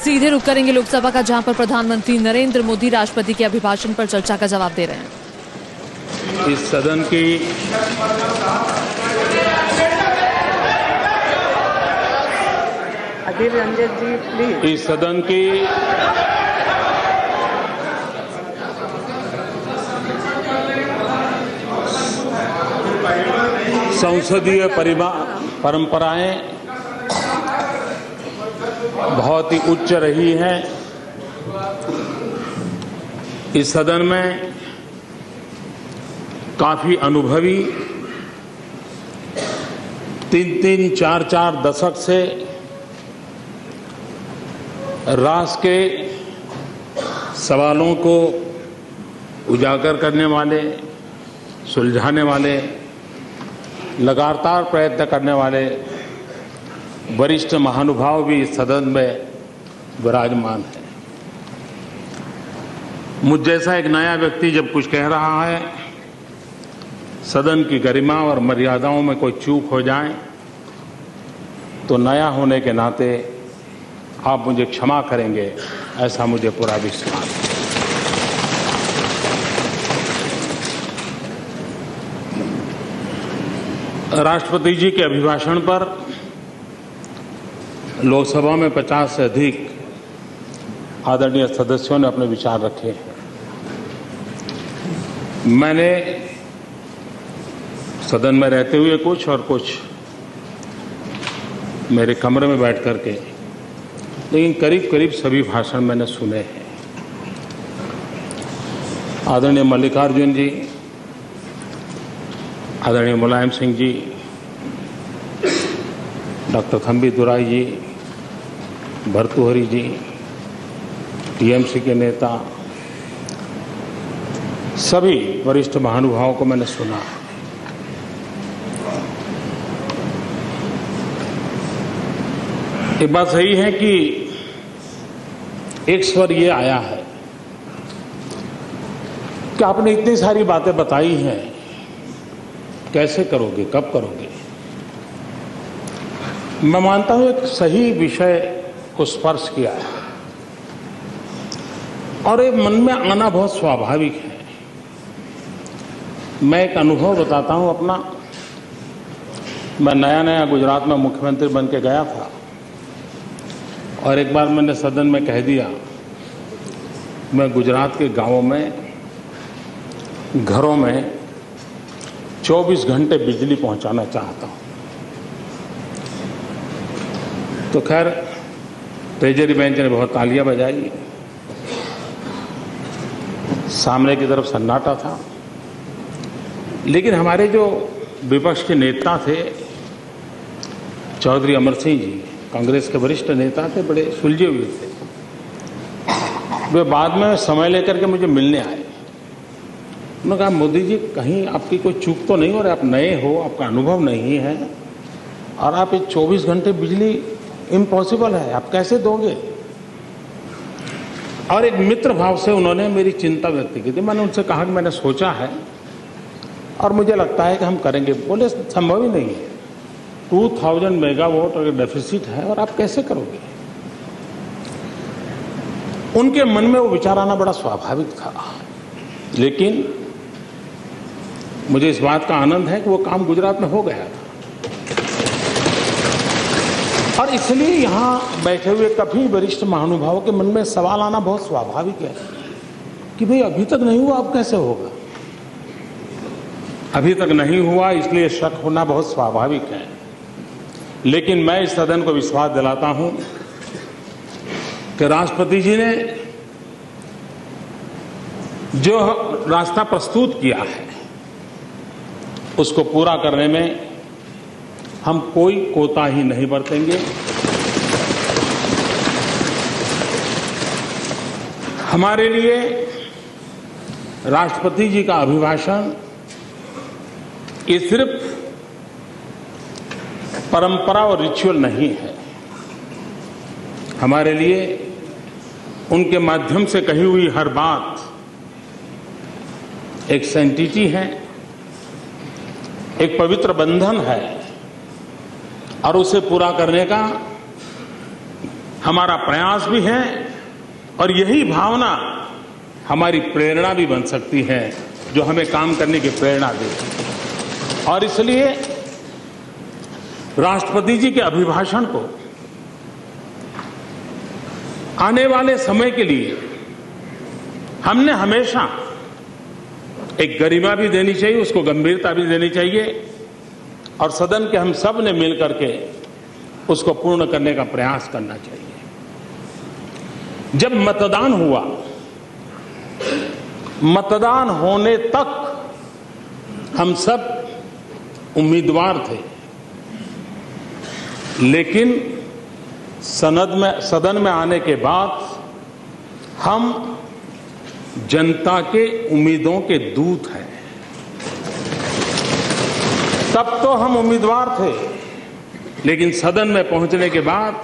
सीधे रुख करेंगे लोकसभा का, जहां पर प्रधानमंत्री नरेंद्र मोदी राष्ट्रपति के अभिभाषण पर चर्चा का जवाब दे रहे हैं। इस सदन की अधीर रंजन जी प्लीज। इस सदन की संसदीय परंपराएं बहुत ही उच्च रही हैं। इस सदन में काफी अनुभवी 3-3, 4-4 दशक से राष्ट्र के सवालों को उजागर करने वाले, सुलझाने वाले, लगातार प्रयत्न करने वाले वरिष्ठ महानुभाव भी इस सदन में विराजमान है। मुझ जैसा एक नया व्यक्ति जब कुछ कह रहा है, सदन की गरिमा और मर्यादाओं में कोई चूक हो जाए तो नया होने के नाते आप मुझे क्षमा करेंगे, ऐसा मुझे पूरा विश्वास है। राष्ट्रपति जी के अभिभाषण पर लोकसभा में 50 से अधिक आदरणीय सदस्यों ने अपने विचार रखे हैं। मैंने सदन में रहते हुए कुछ और कुछ मेरे कमरे में बैठ करके, लेकिन करीब करीब सभी भाषण मैंने सुने हैं। आदरणीय मल्लिकार्जुन जी, आदरणीय मुलायम सिंह जी, डॉक्टर थम्बी दुराई जी, भर्तृहरि जी, टीएमसी के नेता, सभी वरिष्ठ महानुभावों को मैंने सुना। एक बात सही है कि एक स्वर ये आया है कि आपने इतनी सारी बातें बताई हैं, कैसे करोगे, कब करोगे। मैं मानता हूं एक सही विषय को स्पर्श किया है और ये मन में आना बहुत स्वाभाविक है। मैं एक अनुभव बताता हूं अपना। मैं नया नया गुजरात में मुख्यमंत्री बन के गया था और एक बार मैंने सदन में कह दिया, मैं गुजरात के गांवों में, घरों में 24 घंटे बिजली पहुंचाना चाहता हूं। तो खैर ट्रेजरी बेंच ने बहुत तालियां बजाई, सामने की तरफ सन्नाटा था, लेकिन हमारे जो विपक्ष के नेता थे, चौधरी अमर सिंह जी, कांग्रेस के वरिष्ठ नेता थे, बड़े सुलझे हुए थे। वे बाद में समय लेकर के मुझे मिलने आए। उन्होंने कहा, मोदी जी कहीं आपकी कोई चूक तो नहीं हो रही, आप नए हो, आपका अनुभव नहीं है और आप ये 24 घंटे बिजली इम्पॉसिबल है, आप कैसे दोगे। और एक मित्र भाव से उन्होंने मेरी चिंता व्यक्त की थी। मैंने उनसे कहा कि मैंने सोचा है और मुझे लगता है कि हम करेंगे। बोले संभव ही नहीं है, 2000 मेगावाट अगर डेफिसिट है और आप कैसे करोगे। उनके मन में वो विचार आना बड़ा स्वाभाविक था, लेकिन मुझे इस बात का आनंद है कि वो काम गुजरात में हो गया था। और इसलिए यहां बैठे हुए कभी वरिष्ठ महानुभावों के मन में सवाल आना बहुत स्वाभाविक है कि भाई अभी तक नहीं हुआ, अब कैसे होगा। अभी तक नहीं हुआ, इसलिए शक होना बहुत स्वाभाविक है। लेकिन मैं इस सदन को विश्वास दिलाता हूं कि राष्ट्रपति जी ने जो रास्ता प्रस्तुत किया है उसको पूरा करने में हम कोई कोताही नहीं बरतेंगे। हमारे लिए राष्ट्रपति जी का अभिभाषण ये सिर्फ परंपरा और रिचुअल नहीं है। हमारे लिए उनके माध्यम से कही हुई हर बात एक सैंक्टिटी है, एक पवित्र बंधन है और उसे पूरा करने का हमारा प्रयास भी है और यही भावना हमारी प्रेरणा भी बन सकती है, जो हमें काम करने की प्रेरणा देती है। और इसलिए राष्ट्रपति जी के अभिभाषण को आने वाले समय के लिए हमने हमेशा एक गरिमा भी देनी चाहिए, उसको गंभीरता भी देनी चाहिए और सदन के हम सब ने मिलकर के उसको पूर्ण करने का प्रयास करना चाहिए। जब मतदान हुआ, मतदान होने तक हम सब उम्मीदवार थे, लेकिन सदन में आने के बाद हम जनता के उम्मीदों के दूत हैं। तब तो हम उम्मीदवार थे, लेकिन सदन में पहुंचने के बाद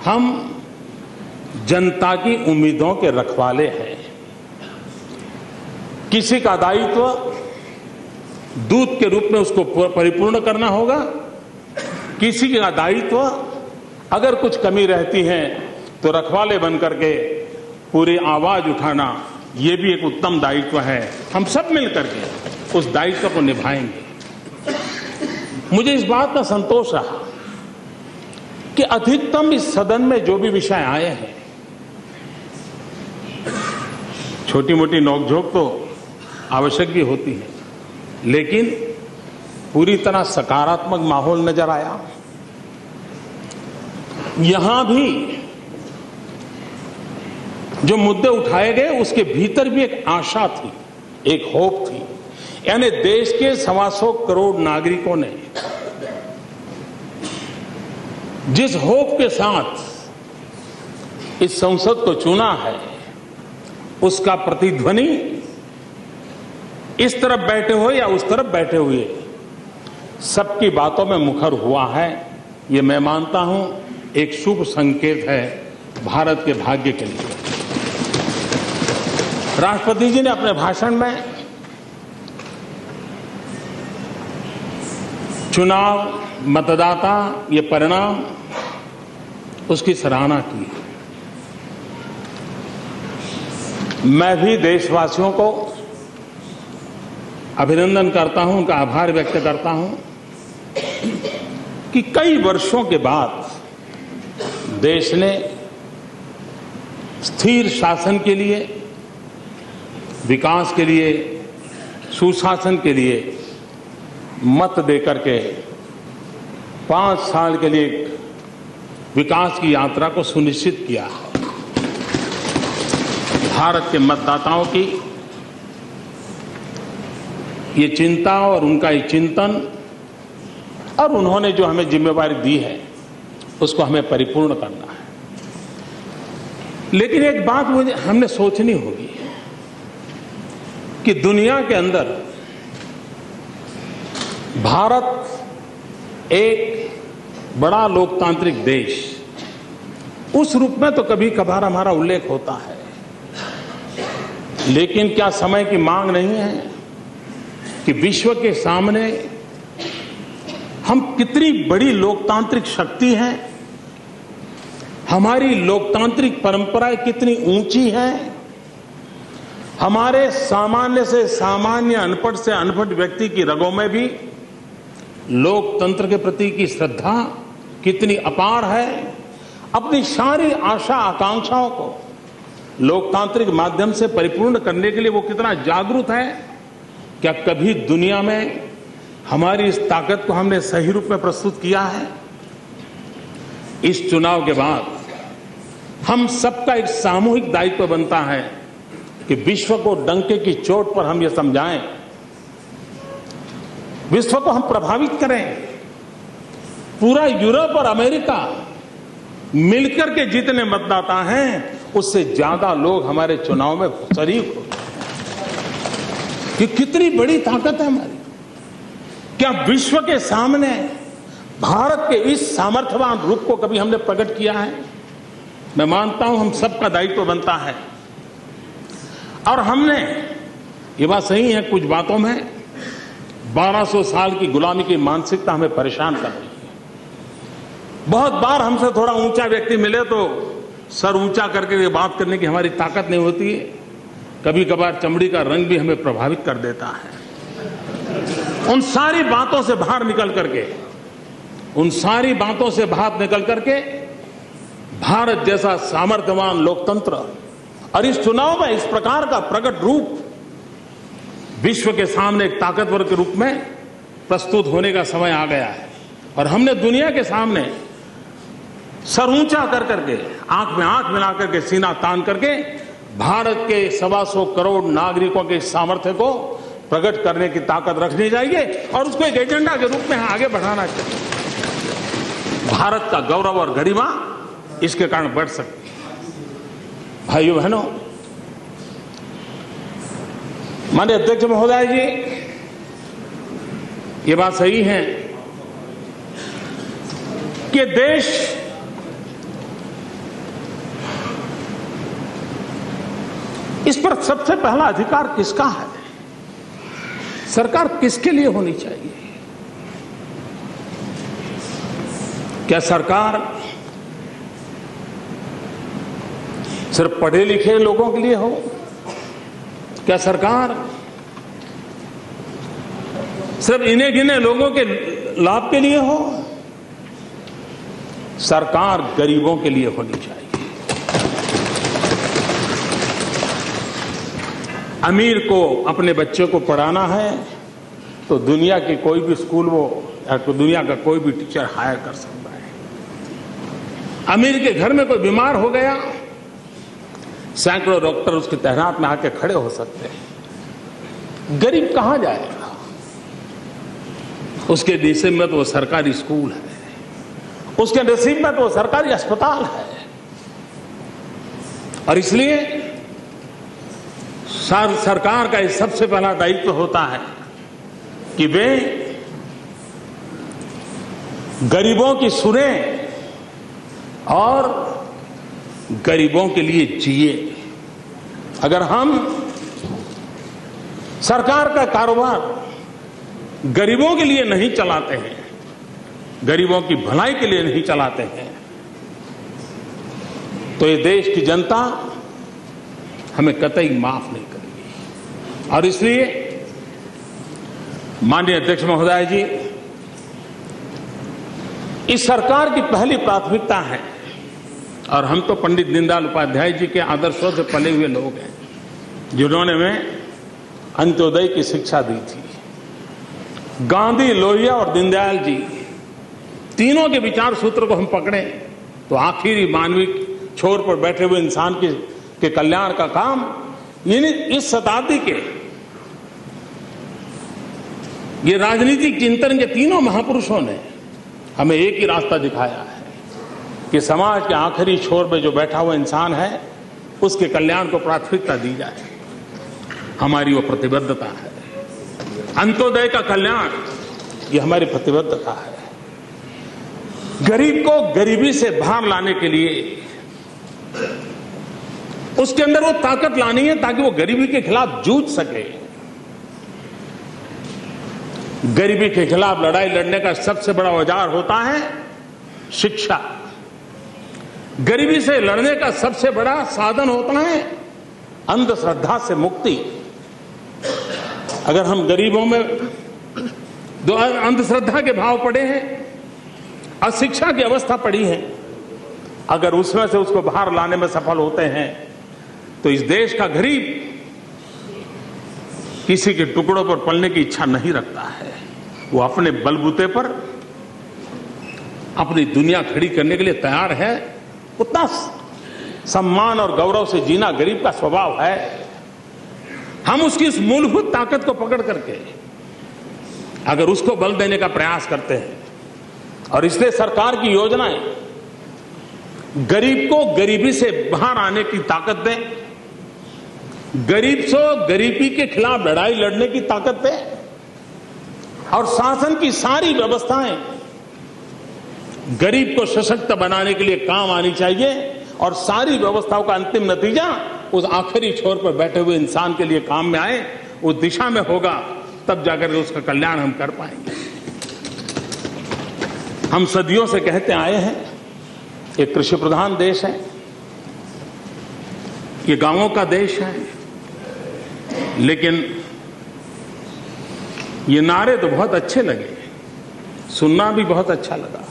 हम जनता की उम्मीदों के रखवाले हैं। किसी का दायित्व दूत के रूप में उसको परिपूर्ण करना होगा, किसी का दायित्व अगर कुछ कमी रहती है तो रखवाले बन करके पूरी आवाज उठाना, ये भी एक उत्तम दायित्व है। हम सब मिलकर के उस दायित्व को निभाएंगे। मुझे इस बात का संतोष रहा कि अधिकतम इस सदन में जो भी विषय आए हैं, छोटी मोटी नोकझोंक तो आवश्यक भी होती है, लेकिन पूरी तरह सकारात्मक माहौल नजर आया। यहां भी जो मुद्दे उठाए गए उसके भीतर भी एक आशा थी, एक होप थी। यानी देश के 125 करोड़ नागरिकों ने जिस होप के साथ इस संसद को चुना है, उसका प्रतिध्वनि इस तरफ बैठे हुए या उस तरफ बैठे हुए सबकी बातों में मुखर हुआ है। ये मैं मानता हूं एक शुभ संकेत है भारत के भाग्य के लिए। राष्ट्रपति जी ने अपने भाषण में चुनाव, मतदाता, ये परिणाम, उसकी सराहना की। मैं भी देशवासियों को अभिनंदन करता हूं, उनका आभार व्यक्त करता हूं कि कई वर्षों के बाद देश ने स्थिर शासन के लिए, विकास के लिए, सुशासन के लिए मत देकर के 5 साल के लिए विकास की यात्रा को सुनिश्चित किया है। भारत के मतदाताओं की ये चिंता और उनका ये चिंतन और उन्होंने जो हमें जिम्मेवारी दी है उसको हमें परिपूर्ण करना है। लेकिन एक बात मुझे हमने सोचनी होगी कि दुनिया के अंदर भारत एक बड़ा लोकतांत्रिक देश, उस रूप में तो कभी कभार हमारा उल्लेख होता है, लेकिन क्या समय की मांग नहीं है कि विश्व के सामने हम कितनी बड़ी लोकतांत्रिक शक्ति हैं, हमारी लोकतांत्रिक परंपराएं कितनी ऊंची हैं, हमारे सामान्य से सामान्य, अनपढ़ से अनपढ़ व्यक्ति की रगों में भी लोकतंत्र के प्रति की श्रद्धा कितनी अपार है। अपनी सारी आशा आकांक्षाओं को लोकतांत्रिक माध्यम से परिपूर्ण करने के लिए वो कितना जागरूक है। क्या कभी दुनिया में हमारी इस ताकत को हमने सही रूप में प्रस्तुत किया है? इस चुनाव के बाद हम सबका एक सामूहिक दायित्व बनता है कि विश्व को डंके की चोट पर हम ये समझाएं, विश्व को हम प्रभावित करें। पूरा यूरोप और अमेरिका मिलकर के जितने मतदाता हैं उससे ज्यादा लोग हमारे चुनाव में शरीक हो। ये कितनी बड़ी ताकत है हमारी। क्या विश्व के सामने भारत के इस सामर्थ्यवान रूप को कभी हमने प्रकट किया है? मैं मानता हूं हम सबका दायित्व बनता है। और हमने, ये बात सही है, कुछ बातों में 1200 साल की गुलामी की मानसिकता हमें परेशान कर रही है। बहुत बार हमसे थोड़ा ऊंचा व्यक्ति मिले तो सर ऊंचा करके बात करने की हमारी ताकत नहीं होती है। कभी कभार चमड़ी का रंग भी हमें प्रभावित कर देता है। उन सारी बातों से बाहर निकल करके भारत जैसा सामर्थ्यवान लोकतंत्र और इस चुनाव में इस प्रकार का प्रकट रूप विश्व के सामने एक ताकतवर के रूप में प्रस्तुत होने का समय आ गया है। और हमने दुनिया के सामने सर ऊंचा कर करके, आंख में आंख मिला करके, सीना तान करके भारत के 125 करोड़ नागरिकों के सामर्थ्य को प्रकट करने की ताकत रखनी चाहिए और उसको एक एजेंडा के रूप में आगे बढ़ाना चाहिए। भारत का गौरव और गरिमा इसके कारण बढ़ सकती है। भाइयों बहनों, माननीय अध्यक्ष महोदय जी, ये बात सही है कि देश इस पर सबसे पहला अधिकार किसका है? सरकार किसके लिए होनी चाहिए? क्या सरकार सिर्फ पढ़े लिखे लोगों के लिए हो? क्या सरकार सिर्फ इन्हें गिने लोगों के लाभ के लिए हो? सरकार गरीबों के लिए होनी चाहिए। अमीर को अपने बच्चे को पढ़ाना है तो दुनिया की कोई भी स्कूल या दुनिया का कोई भी टीचर हायर कर सकता है। अमीर के घर में कोई बीमार हो गया, सैकड़ों डॉक्टर उसकी तैनात में आके खड़े हो सकते हैं। गरीब कहां जाएगा? उसके नसीब में तो वो सरकारी स्कूल है, उसके नसीब में तो वो सरकारी अस्पताल है। और इसलिए सरकार का इस सबसे पहला दायित्व होता है कि वे गरीबों की सुने और गरीबों के लिए जिए। अगर हम सरकार का कारोबार गरीबों के लिए नहीं चलाते हैं, गरीबों की भलाई के लिए नहीं चलाते हैं, तो ये देश की जनता हमें कतई माफ नहीं करेगी। और इसलिए माननीय अध्यक्ष महोदय जी, इस सरकार की पहली प्राथमिकता है, और हम तो पंडित दीनदयाल उपाध्याय जी के आदर्शों से पले हुए लोग हैं, जिन्होंने हमें अंत्योदय की शिक्षा दी थी। गांधी, लोहिया और दीनदयाल जी तीनों के विचार सूत्र को हम पकड़े तो आखिरी मानवीय छोर पर बैठे हुए इंसान के कल्याण का काम यानी इस शताब्दी के ये राजनीतिक चिंतन के तीनों महापुरुषों ने हमें एक ही रास्ता दिखाया है कि समाज के आखिरी छोर पे जो बैठा हुआ इंसान है उसके कल्याण को प्राथमिकता दी जाए। हमारी वो प्रतिबद्धता है। अंत्योदय का कल्याण ये हमारी प्रतिबद्धता है। गरीब को गरीबी से बाहर लाने के लिए उसके अंदर वो ताकत लानी है ताकि वो गरीबी के खिलाफ जूझ सके। गरीबी के खिलाफ लड़ाई लड़ने का सबसे बड़ा औजार होता है शिक्षा। गरीबी से लड़ने का सबसे बड़ा साधन होता है अंधश्रद्धा से मुक्ति। अगर हम गरीबों में जो अंधश्रद्धा के भाव पड़े हैं, अशिक्षा की अवस्था पड़ी है, अगर उसमें से उसको बाहर लाने में सफल होते हैं तो इस देश का गरीब किसी के टुकड़ों पर पलने की इच्छा नहीं रखता है। वो अपने बलबूते पर अपनी दुनिया खड़ी करने के लिए तैयार है। उतना सम्मान और गौरव से जीना गरीब का स्वभाव है। हम उसकी इस मूलभूत ताकत को पकड़ करके अगर उसको बल देने का प्रयास करते हैं, और इसलिए सरकार की योजनाएं गरीब को गरीबी से बाहर आने की ताकत दें, गरीब से गरीबी के खिलाफ लड़ाई लड़ने की ताकत दें, और शासन की सारी व्यवस्थाएं गरीब को सशक्त बनाने के लिए काम आनी चाहिए, और सारी व्यवस्थाओं का अंतिम नतीजा उस आखिरी छोर पर बैठे हुए इंसान के लिए काम में आए, उस दिशा में होगा, तब जाकर उसका कल्याण हम कर पाएंगे। हम सदियों से कहते आए हैं ये कृषि प्रधान देश है, ये गांवों का देश है, लेकिन ये नारे तो बहुत अच्छे लगे, सुनना भी बहुत अच्छा लगा,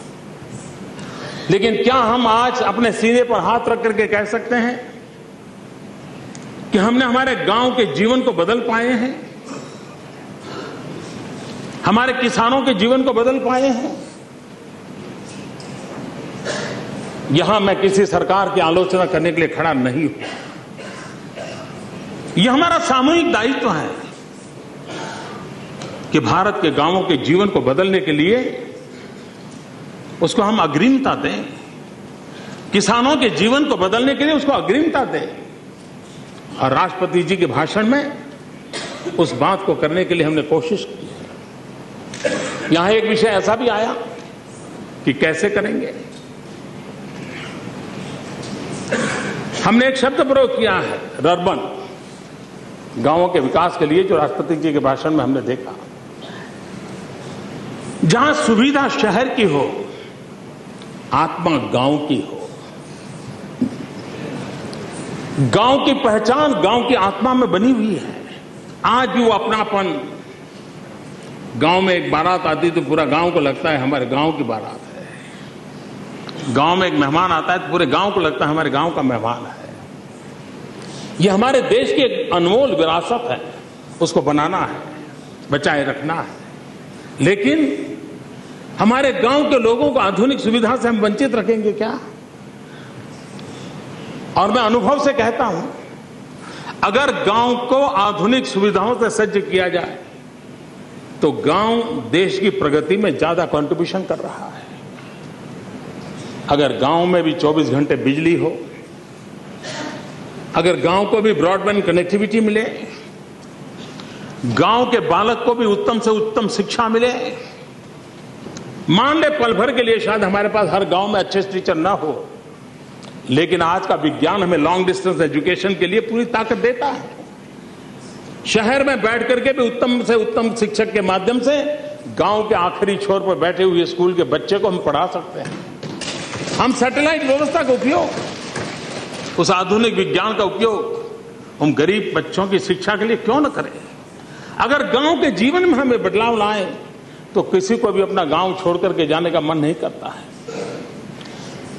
लेकिन क्या हम आज अपने सीने पर हाथ रख करके कह सकते हैं कि हमने हमारे गांव के जीवन को बदल पाए हैं, हमारे किसानों के जीवन को बदल पाए हैं? यहां मैं किसी सरकार की आलोचना करने के लिए खड़ा नहीं हूं। यह हमारा सामूहिक दायित्व है कि भारत के गांवों के जीवन को बदलने के लिए उसको हम अग्रिमता दें, किसानों के जीवन को बदलने के लिए उसको अग्रिमता दें। और राष्ट्रपति जी के भाषण में उस बात को करने के लिए हमने कोशिश की है। यहां एक विषय ऐसा भी आया कि कैसे करेंगे। हमने एक शब्द प्रयोग किया है, रर्बन, गांवों के विकास के लिए, जो राष्ट्रपति जी के भाषण में हमने देखा। जहां सुविधा शहर की हो, आत्मा गांव की हो। गांव की पहचान गांव की आत्मा में बनी हुई है। आज भी वो अपनापन, गांव में एक बारात आती तो पूरा गांव को लगता है हमारे गांव की बारात है। गांव में एक मेहमान आता है तो पूरे गांव को लगता है हमारे गांव का मेहमान है। ये हमारे देश की एक अनमोल विरासत है, उसको बनाना है, बचाए रखना है। लेकिन हमारे गांव के लोगों को आधुनिक सुविधा से हम वंचित रखेंगे क्या? और मैं अनुभव से कहता हूं, अगर गांव को आधुनिक सुविधाओं से सज्ज किया जाए तो गांव देश की प्रगति में ज्यादा कंट्रीब्यूशन कर रहा है। अगर गांव में भी 24 घंटे बिजली हो, अगर गांव को भी ब्रॉडबैंड कनेक्टिविटी मिले, गांव के बालक को भी उत्तम से उत्तम शिक्षा मिले। मान ले पल भर के लिए शायद हमारे पास हर गांव में अच्छे टीचर ना हो, लेकिन आज का विज्ञान हमें लॉन्ग डिस्टेंस एजुकेशन के लिए पूरी ताकत देता है। शहर में बैठ करके भी उत्तम से उत्तम शिक्षक के माध्यम से गांव के आखिरी छोर पर बैठे हुए स्कूल के बच्चे को हम पढ़ा सकते हैं। हम सैटेलाइट व्यवस्था का उपयोग, उस आधुनिक विज्ञान का उपयोग हम गरीब बच्चों की शिक्षा के लिए क्यों न करें? अगर गांव के जीवन में हमें बदलाव लाएं तो किसी को भी अपना गांव छोड़ करके जाने का मन नहीं करता है।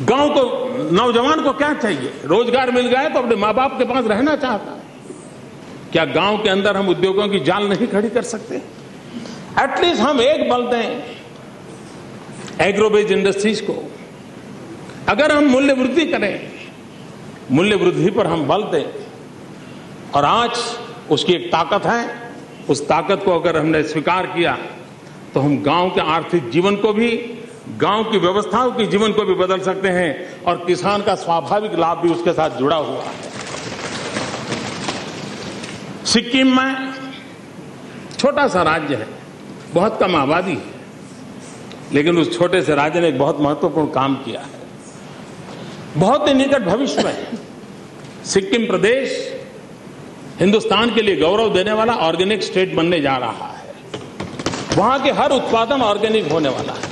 गांव को, नौजवान को क्या चाहिए? रोजगार मिल गया तो अपने मां बाप के पास रहना चाहता है। क्या गांव के अंदर हम उद्योगों की जाल नहीं खड़ी कर सकते? एटलीस्ट हम एक बल दें एग्रो बेस्ड इंडस्ट्रीज को। अगर हम मूल्य वृद्धि करें, मूल्य वृद्धि पर हम बल दें, और आज उसकी एक ताकत है, उस ताकत को अगर हमने स्वीकार किया तो हम गांव के आर्थिक जीवन को भी, गांव की व्यवस्थाओं के जीवन को भी बदल सकते हैं, और किसान का स्वाभाविक लाभ भी उसके साथ जुड़ा हुआ है। सिक्किम में छोटा सा राज्य है, बहुत कम आबादी है, लेकिन उस छोटे से राज्य ने एक बहुत महत्वपूर्ण काम किया है। बहुत ही निकट भविष्य में सिक्किम प्रदेश हिंदुस्तान के लिए गौरव देने वाला ऑर्गेनिक स्टेट बनने जा रहा है। वहां के हर उत्पादन ऑर्गेनिक होने वाला है।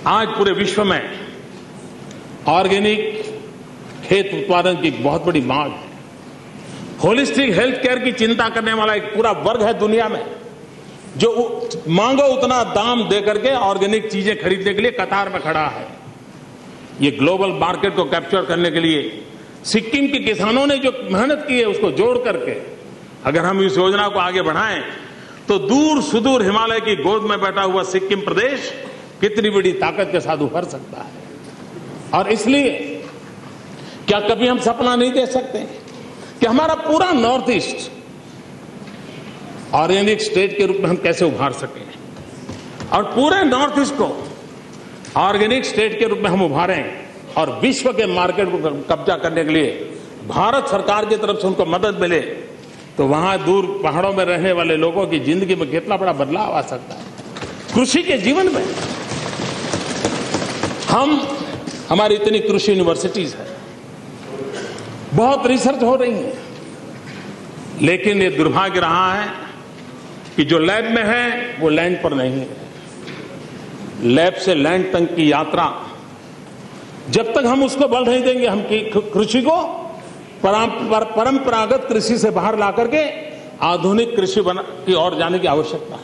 आज पूरे विश्व में ऑर्गेनिक खेत उत्पादन की बहुत बड़ी मांग है। होलिस्टिक हेल्थ केयर की चिंता करने वाला एक पूरा वर्ग है दुनिया में, जो मांगो उतना दाम दे करके ऑर्गेनिक चीजें खरीदने के लिए कतार में खड़ा है। ये ग्लोबल मार्केट को कैप्चर करने के लिए सिक्किम के किसानों ने जो मेहनत की है, उसको जोड़ करके अगर हम इस योजना को आगे बढ़ाएं तो दूर सुदूर हिमालय की गोद में बैठा हुआ सिक्किम प्रदेश कितनी बड़ी ताकत के साथ उभर सकता है। और इसलिए क्या कभी हम सपना नहीं दे सकते कि हमारा पूरा नॉर्थ ईस्ट ऑर्गेनिक स्टेट के रूप में हम कैसे उभार सकें, और पूरे नॉर्थ ईस्ट को ऑर्गेनिक स्टेट के रूप में हम उभारें, और विश्व के मार्केट को कब्जा करने के लिए भारत सरकार की तरफ से उनको मदद मिले, तो वहां दूर पहाड़ों में रहने वाले लोगों की जिंदगी में कितना बड़ा बदलाव आ सकता है। कृषि के जीवन में हमारी इतनी कृषि यूनिवर्सिटीज है, बहुत रिसर्च हो रही है, लेकिन ये दुर्भाग्य रहा है कि जो लैब में है वो लैंड पर नहीं है। लैब से लैंड तक की यात्रा, जब तक हम उसको बल नहीं देंगे, हम कृषि को परंपरागत कृषि से बाहर ला करके आधुनिक कृषि की ओर जाने की आवश्यकता है।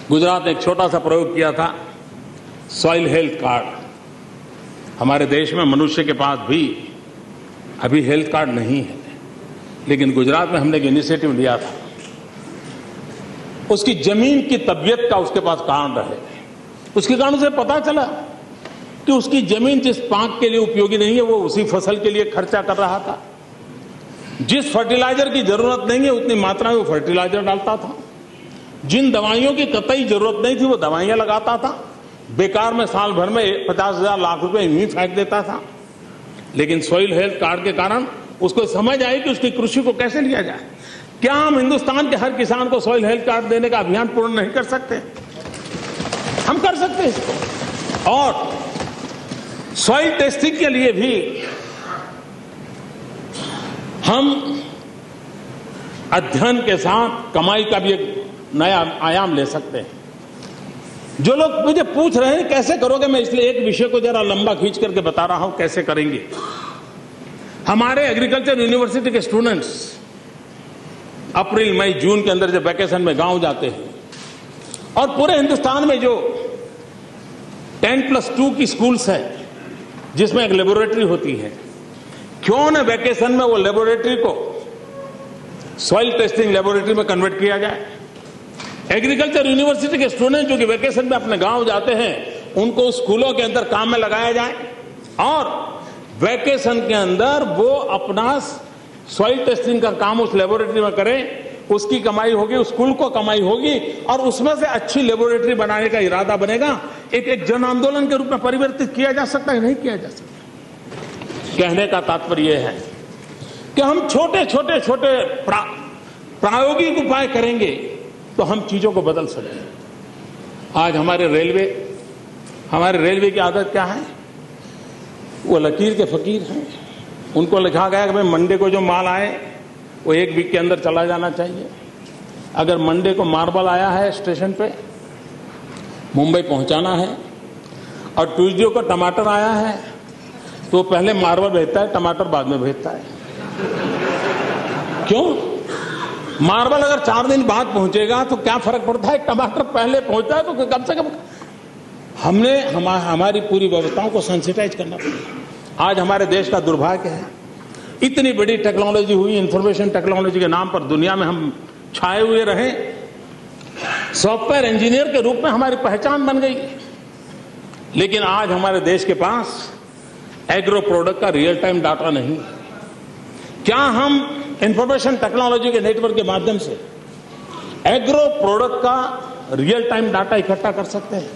गुजरात ने एक छोटा सा प्रयोग किया था, सॉइल हेल्थ कार्ड। हमारे देश में मनुष्य के पास भी अभी हेल्थ कार्ड नहीं है, लेकिन गुजरात में हमने एक इनिशिएटिव लिया था। उसकी जमीन की तबीयत का उसके पास कारण रहे, उसके कारण उसे पता चला कि उसकी जमीन जिस पाक के लिए उपयोगी नहीं है, वो उसी फसल के लिए खर्चा कर रहा था। जिस फर्टिलाइजर की जरूरत नहीं है, उतनी मात्रा में वो फर्टिलाइजर डालता था। जिन दवाइयों की कतई जरूरत नहीं थी, वो दवाइयां लगाता था। बेकार में साल भर में 50,000 लाख रुपए यूं ही फेंक देता था। लेकिन सॉइल हेल्थ कार्ड के कारण उसको समझ आई कि उसकी कृषि को कैसे लिया जाए। क्या हम हिंदुस्तान के हर किसान को सॉइल हेल्थ कार्ड देने का अभियान पूर्ण नहीं कर सकते? हम कर सकते हैं इसको। और सॉइल टेस्टिंग के लिए भी हम अध्ययन के साथ कमाई का भी एक नया आयाम ले सकते हैं। जो लोग मुझे पूछ रहे हैं कैसे करोगे, मैं इसलिए एक विषय को जरा लंबा खींच करके बता रहा हूं कैसे करेंगे। हमारे एग्रीकल्चर यूनिवर्सिटी के स्टूडेंट्स अप्रैल, मई, जून के अंदर जब वैकेशन में गांव जाते हैं, और पूरे हिंदुस्तान में जो 10+2 की स्कूल्स है जिसमें एक लेबोरेटरी होती है, क्यों न वैकेशन में वो लेबोरेटरी को सॉइल टेस्टिंग लेबोरेटरी में कन्वर्ट किया जाए। एग्रीकल्चर यूनिवर्सिटी के स्टूडेंट जो कि वैकेशन में अपने गांव जाते हैं, उनको स्कूलों के अंदर काम में लगाया जाए और वैकेशन के अंदर वो अपना सॉइल टेस्टिंग का काम उस लेबोरेटरी में करें। उसकी कमाई होगी, उस स्कूल को कमाई होगी, और उसमें से अच्छी लेबोरेटरी बनाने का इरादा बनेगा। एक जन आंदोलन के रूप में परिवर्तित किया जा सकता है, नहीं किया जा सकता। कहने का तात्पर्य यह है कि हम छोटे छोटे छोटे प्रायोगिक उपाय करेंगे तो हम चीजों को बदल सकते हैं। आज हमारे रेलवे की आदत क्या है? वो लकीर के फकीर हैं। उनको लिखा गया कि भाई मंडे को जो माल आए वो 1 वीक के अंदर चला जाना चाहिए। अगर मंडे को मार्बल आया है स्टेशन पे, मुंबई पहुंचाना है, और ट्यूसडे को टमाटर आया है, तो पहले मार्बल भेजता है, टमाटर बाद में भेजता है। क्यों? मार्बल अगर 4 दिन बाद पहुंचेगा तो क्या फर्क पड़ता है? टमाटर पहले पहुंचता है तो कम से कम हमने हमारी पूरी व्यवस्थाओं को सेंसिटाइज करना पड़ेगा। आज हमारे देश का दुर्भाग्य है, इतनी बड़ी टेक्नोलॉजी हुई, इंफॉर्मेशन टेक्नोलॉजी के नाम पर दुनिया में हम छाए हुए रहे। सॉफ्टवेयर इंजीनियर के रूप में हमारी पहचान बन गई, लेकिन आज हमारे देश के पास एग्रो प्रोडक्ट का रियल टाइम डाटा नहीं। क्या हम इंफॉर्मेशन टेक्नोलॉजी के नेटवर्क के माध्यम से एग्रो प्रोडक्ट का रियल टाइम डाटा इकट्ठा कर सकते हैं?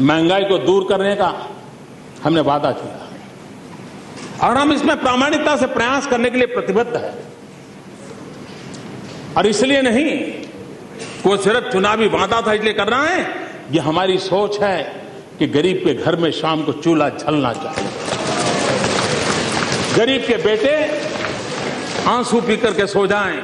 महंगाई को दूर करने का हमने वादा किया और हम इसमें प्रामाणिकता से प्रयास करने के लिए प्रतिबद्ध है। और इसलिए नहीं वो सिर्फ चुनावी वादा था इसलिए कर रहा है, ये हमारी सोच है कि गरीब के घर में शाम को चूल्हा जलना चाहिए, गरीब के बेटे आंसू पी करके सो जाएं,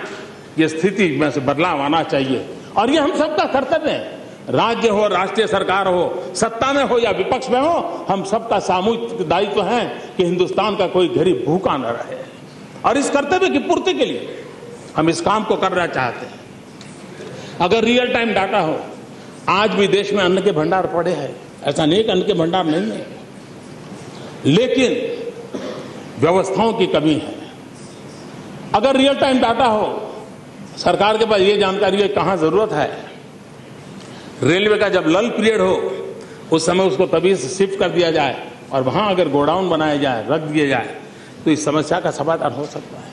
ये स्थिति में से बदलाव आना चाहिए। और ये हम सबका कर्तव्य है, राज्य हो, राष्ट्रीय सरकार हो, सत्ता में हो या विपक्ष में हो, हम सबका सामूहिक दायित्व है कि हिंदुस्तान का कोई गरीब भूखा न रहे। और इस कर्तव्य की पूर्ति के लिए हम इस काम को करना चाहते हैं। अगर रियल टाइम डाटा हो, आज भी देश में अन्न के भंडार पड़े हैं, ऐसा नहीं कि अन्न के भंडार नहीं है, लेकिन व्यवस्थाओं की कमी है। अगर रियल टाइम डाटा हो, सरकार के पास ये जानकारी है कहां जरूरत है, रेलवे का जब लल पीरियड हो उस समय उसको तभी से शिफ्ट कर दिया जाए और वहां अगर गोडाउन बनाया जाए, रख दिया जाए, तो इस समस्या का समाधान हो सकता है।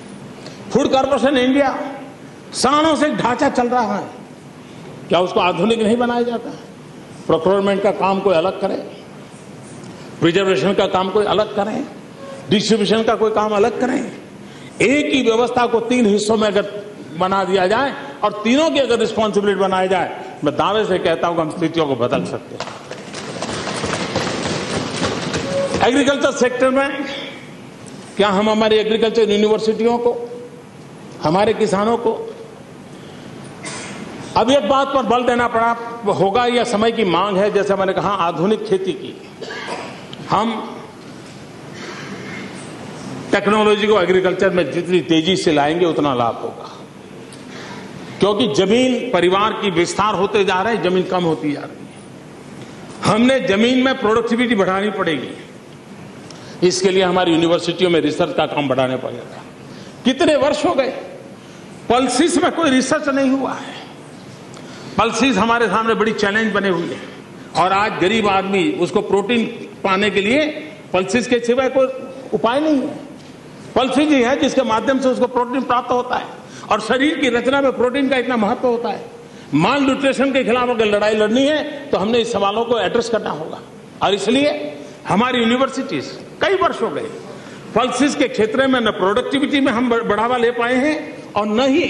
फूड कॉर्पोरेशन इंडिया सालों से ढांचा चल रहा है, क्या उसको आधुनिक नहीं बनाया जाता? प्रोक्योरमेंट का काम कोई अलग करे, प्रिजर्वेशन का काम कोई अलग करें, डिस्ट्रीब्यूशन का कोई काम अलग करें। एक ही व्यवस्था को 3 हिस्सों में अगर बना दिया जाए और तीनों की अगर रिस्पॉन्सिबिलिटी बनाई जाए, मैं दावे से कहता हूं कि हम स्थितियों को बदल सकते हैं। एग्रीकल्चर सेक्टर में क्या हम हमारी एग्रीकल्चर यूनिवर्सिटियों को, हमारे किसानों को अब एक बात पर बल देना पड़ा होगा, यह समय की मांग है, जैसे मैंने कहा आधुनिक खेती की। हम टेक्नोलॉजी को एग्रीकल्चर में जितनी तेजी से लाएंगे उतना लाभ होगा, क्योंकि जमीन परिवार की विस्तार होते जा रहे हैं, जमीन कम होती जा रही है। हमने जमीन में प्रोडक्टिविटी बढ़ानी पड़ेगी। इसके लिए हमारी यूनिवर्सिटियों में रिसर्च का काम बढ़ाने पड़ेगा। कितने वर्ष हो गए पल्सिस में कोई रिसर्च नहीं हुआ है। पल्सिस हमारे सामने बड़ी चैलेंज बने हुई है, और आज गरीब आदमी उसको प्रोटीन पाने के लिए पल्सिस के सिवाय कोई उपाय नहीं है। पल्सिस ही है जिसके माध्यम से उसको प्रोटीन प्राप्त होता है, और शरीर की रचना में प्रोटीन का इतना महत्व होता है। माल न्यूट्रिशन के खिलाफ अगर लड़ाई लड़नी है तो हमने इस सवालों को एड्रेस करना होगा, और इसलिए हमारी यूनिवर्सिटीज कई वर्ष हो गए पल्सिस के क्षेत्र में न प्रोडक्टिविटी में हम बढ़ावा ले पाए हैं, और न ही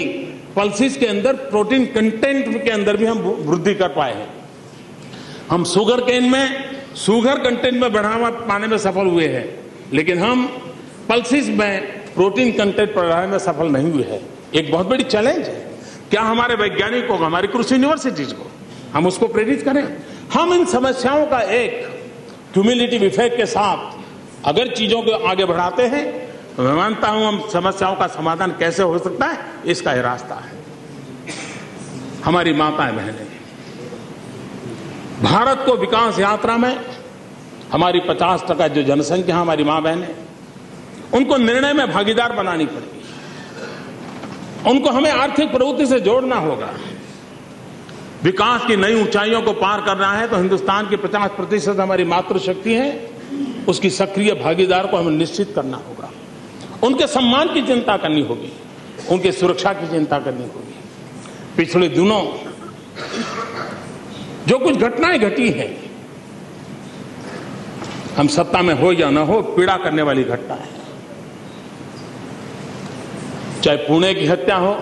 पल्सिस के अंदर प्रोटीन कंटेंट के अंदर भी हम वृद्धि कर पाए हैं। हम शुगर केन में शुगर कंटेंट में बढ़ावा पाने में सफल हुए हैं, लेकिन हम पल्सिस में प्रोटीन कंटेंट बढ़ाने में सफल नहीं हुए हैं। एक बहुत बड़ी चैलेंज है। क्या हमारे वैज्ञानिकों को, हमारी कृषि यूनिवर्सिटीज को हम उसको प्रेरित करें। हम इन समस्याओं का एक क्यूमुलेटिव इफेक्ट के साथ अगर चीजों को आगे बढ़ाते हैं तो मैं मानता हूं हम समस्याओं का समाधान कैसे हो सकता है, इसका यह रास्ता है। हमारी माताएं बहनें, भारत को विकास यात्रा में हमारी 50% जो जनसंख्या हमारी मां बहनें, उनको निर्णय में भागीदार बनानी पड़ेगी। उनको हमें आर्थिक प्रवृत्ति से जोड़ना होगा। विकास की नई ऊंचाइयों को पार करना है तो हिंदुस्तान की 50% हमारी मातृशक्ति है, उसकी सक्रिय भागीदार को हमें निश्चित करना होगा। उनके सम्मान की चिंता करनी होगी, उनकी सुरक्षा की चिंता करनी होगी। पिछले दिनों जो कुछ घटनाएं घटी हैं, हम सत्ता में हो या न हो, पीड़ा करने वाली घटना है। चाहे पुणे की हत्या हो,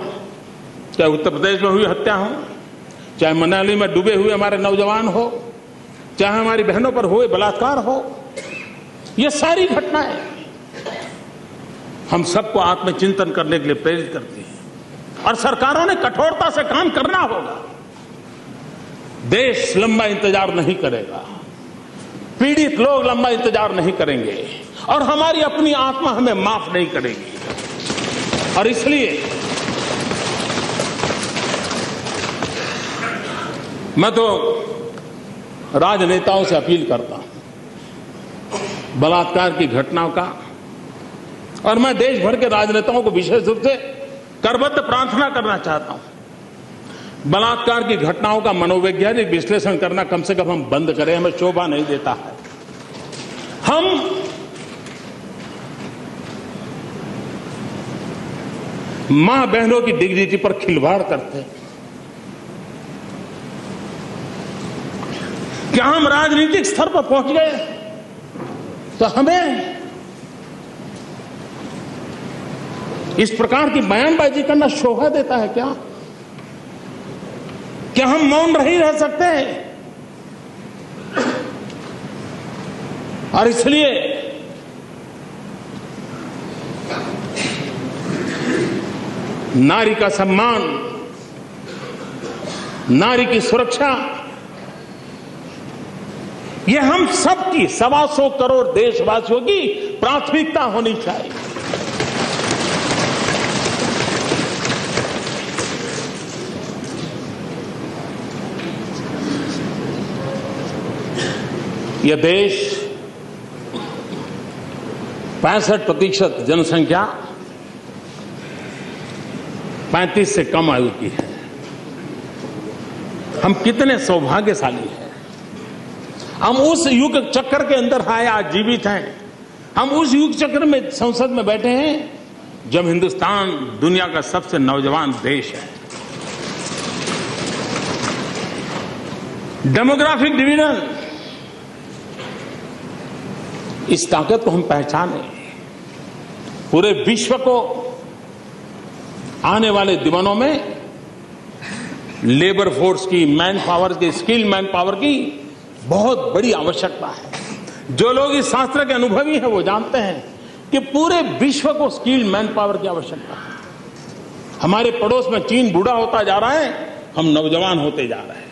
चाहे उत्तर प्रदेश में हुई हत्या हो, चाहे मनाली में डूबे हुए हमारे नौजवान हो, चाहे हमारी बहनों पर हुए बलात्कार हो, ये सारी घटनाएं हम सबको आत्मचिंतन करने के लिए प्रेरित करती हैं, और सरकारों ने कठोरता से काम करना होगा। देश लंबा इंतजार नहीं करेगा, पीड़ित लोग लंबा इंतजार नहीं करेंगे, और हमारी अपनी आत्मा हमें माफ नहीं करेगी। और इसलिए मैं तो राजनेताओं से अपील करता हूं बलात्कार की घटनाओं का, और मैं देश भर के राजनेताओं को विशेष रूप से करबद्ध प्रार्थना करना चाहता हूं। बलात्कार की घटनाओं का मनोवैज्ञानिक विश्लेषण करना कम से कम हम बंद करें, हमें शोभा नहीं देता है। हम मां बहनों की डिग्निटी पर खिलवाड़ करते हैं। क्या हम राजनीतिक स्तर पर पहुंच गए तो हमें इस प्रकार की बयानबाजी करना शोभा देता है क्या? क्या हम मौन नहीं रह सकते हैं? और इसलिए नारी का सम्मान, नारी की सुरक्षा, यह हम सबकी 125 करोड़ देशवासियों की प्राथमिकता होनी चाहिए। यह देश 65% जनसंख्या 35 से कम आयु की है। हम कितने सौभाग्यशाली हैं। हम उस युग चक्र के अंदर आए, आज जीवित हैं। हम उस युग चक्र में संसद में बैठे हैं जब हिंदुस्तान दुनिया का सबसे नौजवान देश है। डेमोग्राफिक डिवीजन, इस ताकत को हम पहचाने। पूरे विश्व को आने वाले दिनों में लेबर फोर्स की, मैन पावर की, स्किल मैन पावर की बहुत बड़ी आवश्यकता है। जो लोग इस शास्त्र के अनुभवी हैं वो जानते हैं कि पूरे विश्व को स्किल मैन पावर की आवश्यकता है। हमारे पड़ोस में चीन बूढ़ा होता जा रहा है, हम नौजवान होते जा रहे हैं।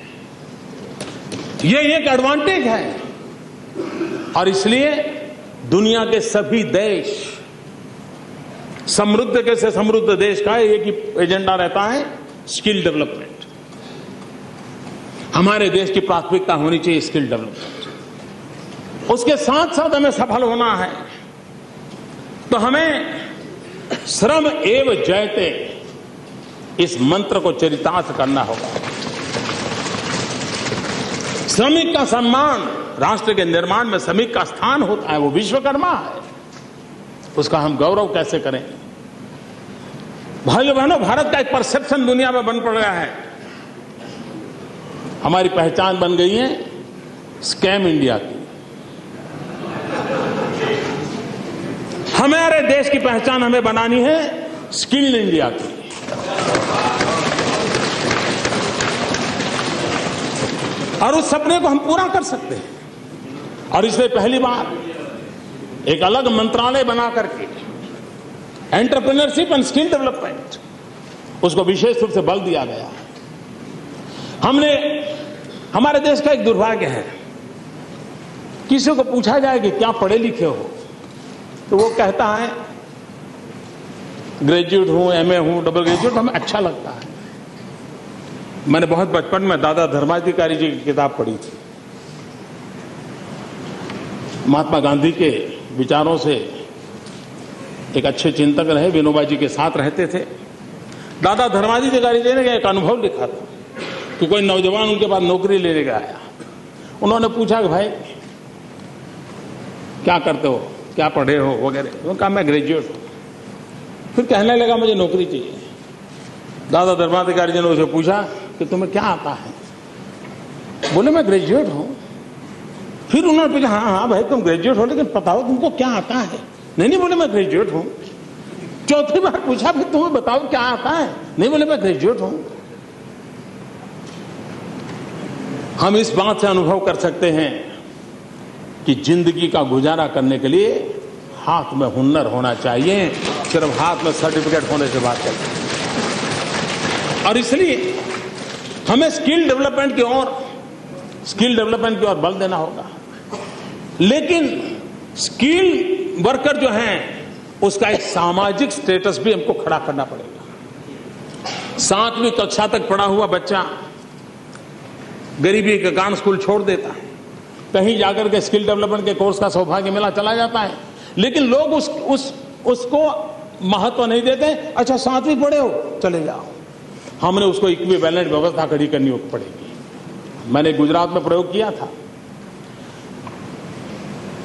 ये एक एडवांटेज है और इसलिए दुनिया के सभी देश, समृद्ध के से समृद्ध देश का एक ही एजेंडा रहता है, स्किल डेवलपमेंट। हमारे देश की प्राथमिकता होनी चाहिए स्किल डेवलपमेंट। उसके साथ साथ हमें सफल होना है तो हमें श्रम एव जयते इस मंत्र को चरितार्थ करना होगा। श्रमिक का सम्मान, राष्ट्र के निर्माण में श्रमिक का स्थान होता है, वो विश्वकर्मा है, उसका हम गौरव कैसे करें। भाइयों बहनों, भारत का एक परसेप्शन दुनिया में बन पड़ गया है, हमारी पहचान बन गई है स्कैम इंडिया की। हमारे देश की पहचान हमें बनानी है स्किल्ड इंडिया की। और उस सपने को हम पूरा कर सकते हैं और इसलिए पहली बार एक अलग मंत्रालय बना करके एंटरप्रेन्योरशिप एंड स्किल डेवलपमेंट, उसको विशेष रूप से बल दिया गया। हमने, हमारे देश का एक दुर्भाग्य है, किसी को पूछा जाए कि क्या पढ़े लिखे हो तो वो कहता है ग्रेजुएट हूं, एमए हूं, डबल ग्रेजुएट। हमें अच्छा लगता है। मैंने बहुत बचपन में दादा धर्माधिकारी जी की किताब पढ़ी थी। महात्मा गांधी के विचारों से एक अच्छे चिंतक रहे, विनोबा जी के साथ रहते थे। दादा धर्माधिकारी जी ने एक अनुभव लिखा था कि कोई नौजवान उनके पास नौकरी लेने का आया। उन्होंने पूछा कि भाई क्या करते हो, क्या पढ़े हो वगैरह। उन्होंने कहा मैं ग्रेजुएट हूं। फिर कहने लगा मुझे नौकरी चाहिए। दादा धर्माधिकारी जी ने उसे पूछा कि तुम्हें क्या आता है? बोले मैं ग्रेजुएट हूं। फिर उन्होंने पूछा हाँ भाई तुम ग्रेजुएट हो, लेकिन बताओ तुमको क्या आता है? नहीं बोले मैं ग्रेजुएट हूं। चौथी बार पूछा फिर तुम्हें बताओ क्या आता है? नहीं बोले मैं ग्रेजुएट हूं। हम इस बात से अनुभव कर सकते हैं कि जिंदगी का गुजारा करने के लिए हाथ में हुनर होना चाहिए, सिर्फ हाथ में सर्टिफिकेट होने से बात करते हैं। और इसलिए हमें स्किल डेवलपमेंट की ओर बल देना होगा। लेकिन स्किल वर्कर जो हैं उसका एक सामाजिक स्टेटस भी हमको खड़ा करना पड़ेगा। 7वीं कक्षा तक पढ़ा हुआ बच्चा गरीबी के कारण स्कूल छोड़ देता है, कहीं जाकर के स्किल डेवलपमेंट के कोर्स का सौभाग्य मिला चला जाता है, लेकिन लोग उसको महत्व नहीं देते। अच्छा 7वीं पढ़े हो, चले जाओ। हमने उसको इक्विवेलेंट व्यवस्था खड़ी करनी पड़ेगी। मैंने गुजरात में प्रयोग किया था।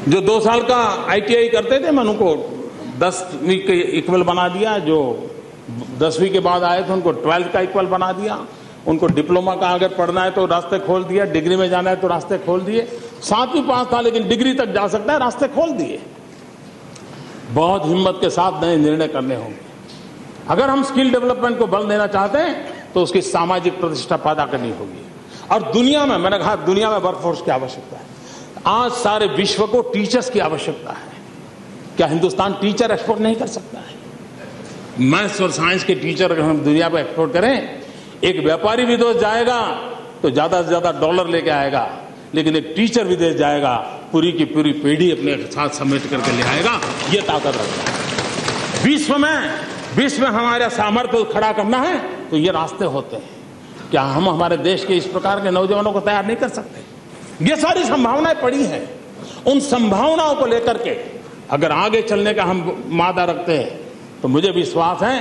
जो 2 साल का ITI करते थे, मैंने उनको 10वीं के इक्वल बना दिया। जो 10वीं के बाद आए थे उनको 12th का इक्वल बना दिया। उनको डिप्लोमा का अगर पढ़ना है तो रास्ते खोल दिया, डिग्री में जाना है तो रास्ते खोल दिए। 7वीं पास था लेकिन डिग्री तक जा सकता है, रास्ते खोल दिए। बहुत हिम्मत के साथ नए निर्णय करने होंगे। अगर हम स्किल डेवलपमेंट को बल देना चाहते हैं तो उसकी सामाजिक प्रतिष्ठा पैदा करनी होगी। और दुनिया में, मैंने कहा दुनिया में वर्कफोर्स की आवश्यकता है। आज सारे विश्व को टीचर्स की आवश्यकता है। क्या हिंदुस्तान टीचर एक्सपोर्ट नहीं कर सकता है? मैथ्स और साइंस के टीचर अगर हम दुनिया पर एक्सपोर्ट करें, एक व्यापारी विदेश जाएगा तो ज्यादा से ज्यादा डॉलर लेके आएगा, लेकिन एक टीचर विदेश जाएगा पूरी की पूरी पीढ़ी अपने साथ समेट करके ले आएगा। ये ताकत रखता है। विश्व में हमारा सामर्थ्य खड़ा करना है तो ये रास्ते होते हैं। क्या हम हमारे देश के इस प्रकार के नौजवानों को तैयार नहीं कर सकते? ये सारी संभावनाएं पड़ी हैं। उन संभावनाओं को लेकर के अगर आगे चलने का हम मादा रखते हैं तो मुझे विश्वास है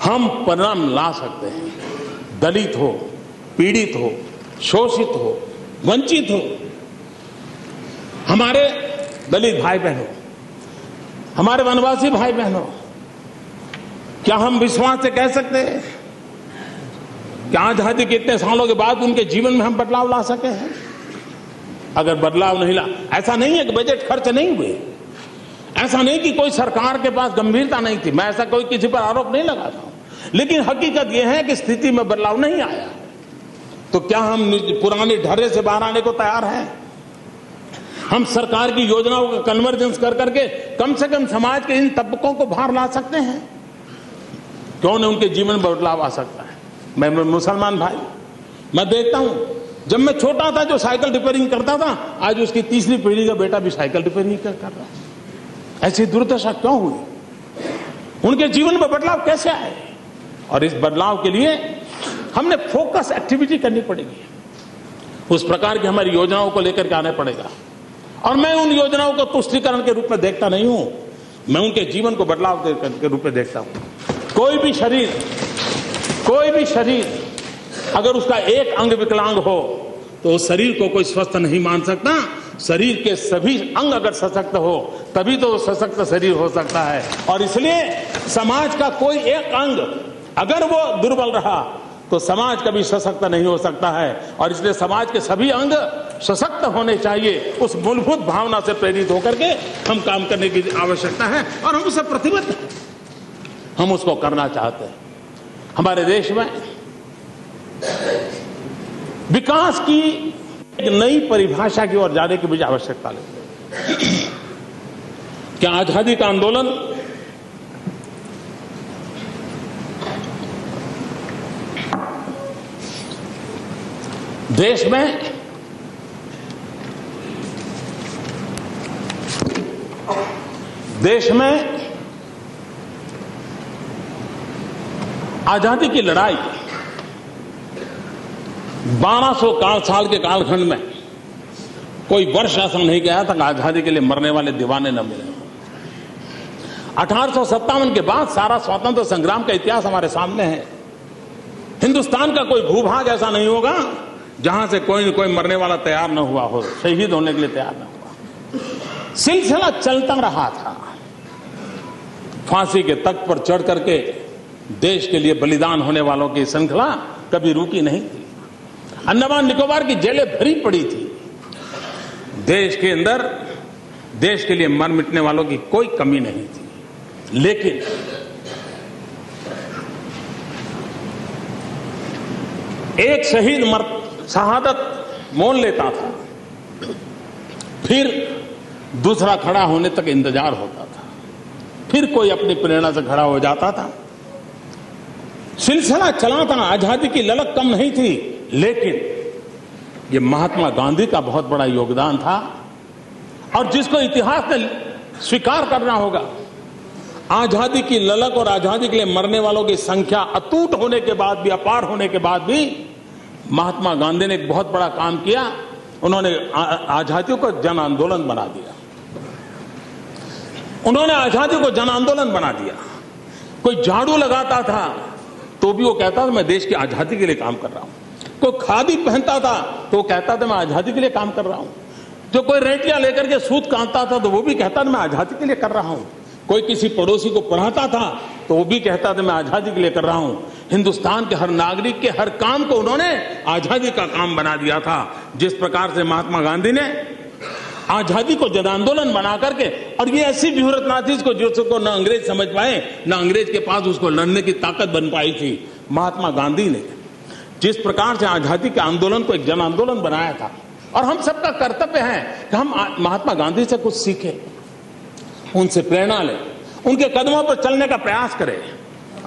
हम परिणाम ला सकते हैं। दलित हो, पीड़ित हो, शोषित हो, वंचित हो, हमारे दलित भाई बहनों, हमारे वनवासी भाई बहनों, क्या हम विश्वास से कह सकते हैं कि आजादी के इतने सालों के बाद उनके जीवन में हम बदलाव ला सके हैं? अगर बदलाव नहीं ला, ऐसा नहीं है कि बजट खर्च नहीं हुए, ऐसा नहीं कि कोई सरकार के पास गंभीरता नहीं थी, मैं ऐसा कोई किसी पर आरोप नहीं लगाता हूं, लेकिन हकीकत यह है कि स्थिति में बदलाव नहीं आया। तो क्या हम पुराने ढर्रे से बाहर आने को तैयार हैं? हम सरकार की योजनाओं का कन्वर्जेंस कर करके कम से कम समाज के इन तबकों को बाहर ला सकते हैं? क्यों नहीं उनके जीवन में बदलाव आ सकता है? मैं मुसलमान भाई, मैं देखता हूं, जब मैं छोटा था जो साइकिल रिपेयरिंग करता था, आज उसकी तीसरी पीढ़ी का बेटा भी साइकिल रिपेयरिंग कर रहा है। ऐसी दुर्दशा क्यों हुई? उनके जीवन में बदलाव कैसे आए? और इस बदलाव के लिए हमने फोकस एक्टिविटी करनी पड़ेगी। उस प्रकार की हमारी योजनाओं को लेकर के आना पड़ेगा। और मैं उन योजनाओं को तुष्टीकरण के रूप में देखता नहीं हूं, मैं उनके जीवन को बदलाव के रूप में देखता हूं। कोई भी शरीर अगर उसका एक अंग विकलांग हो तो उस शरीर को कोई स्वस्थ नहीं मान सकता। शरीर के सभी अंग अगर सशक्त हो तभी तो सशक्त शरीर हो सकता है। और इसलिए समाज का कोई एक अंग अगर वो दुर्बल रहा तो समाज कभी सशक्त नहीं हो सकता है। और इसलिए समाज के सभी अंग सशक्त होने चाहिए। उस मूलभूत भावना से प्रेरित होकर के हम काम करने की आवश्यकता है और हम उससे प्रतिबद्ध हैं। हम उसको करना चाहते हैं। हमारे देश में विकास की एक नई परिभाषा की ओर जाने की मुझे आवश्यकता लगती है। क्या आजादी का आंदोलन देश में आजादी की लड़ाई 1200 साल के कालखंड में कोई वर्ष ऐसा नहीं गया था कि आजादी के लिए मरने वाले दीवाने न मिले। 1857 के बाद सारा स्वतंत्र संग्राम का इतिहास हमारे सामने है। हिंदुस्तान का कोई भूभाग ऐसा नहीं होगा जहां से कोई न कोई मरने वाला तैयार न हुआ हो, शहीद होने के लिए तैयार न हुआ। सिलसिला चलता रहा था। फांसी के तख्त पर चढ़ करके देश के लिए बलिदान होने वालों की श्रृंखला कभी रुकी नहीं थी। अंडमान निकोबार की जेलें भरी पड़ी थी। देश के अंदर देश के लिए मर मिटने वालों की कोई कमी नहीं थी। लेकिन एक शहीद शहादत मोल लेता था, फिर दूसरा खड़ा होने तक इंतजार होता था, फिर कोई अपनी प्रेरणा से खड़ा हो जाता था। सिलसिला चला था। आजादी की ललक कम नहीं थी। लेकिन ये महात्मा गांधी का बहुत बड़ा योगदान था और जिसको इतिहास ने स्वीकार करना होगा। आजादी की ललक और आजादी के लिए मरने वालों की संख्या अटूट होने के बाद भी, अपार होने के बाद भी, महात्मा गांधी ने एक बहुत बड़ा काम किया। उन्होंने आजादी को जन आंदोलन बना दिया। उन्होंने आजादी को जन आंदोलन बना दिया। कोई झाड़ू लगाता था तो भी वो कहता था मैं देश की आजादी के लिए काम कर रहा हूं। कोई खादी पहनता था तो वो कहता था मैं आजादी के लिए काम कर रहा हूं। जो कोई रेटियां लेकर के सूत काटता था तो वो भी कहता था मैं आजादी के लिए कर रहा हूं। कोई किसी पड़ोसी को पढ़ाता था तो वो भी कहता था मैं आजादी के लिए कर रहा हूं। हिंदुस्तान के हर नागरिक के हर काम को उन्होंने आजादी का काम बना दिया था। जिस प्रकार से महात्मा गांधी ने आजादी को जन आंदोलन बना करके, और ये ऐसी व्यूहरचना ना थी जिसको न अंग्रेज समझ पाए, न अंग्रेज के पास उसको लड़ने की ताकत बन पाई थी। महात्मा गांधी ने जिस प्रकार से आजादी के आंदोलन को एक जन आंदोलन बनाया था, और हम सबका कर्तव्य है कि हम महात्मा गांधी से कुछ सीखें, उनसे प्रेरणा लें, उनके कदमों पर चलने का प्रयास करें।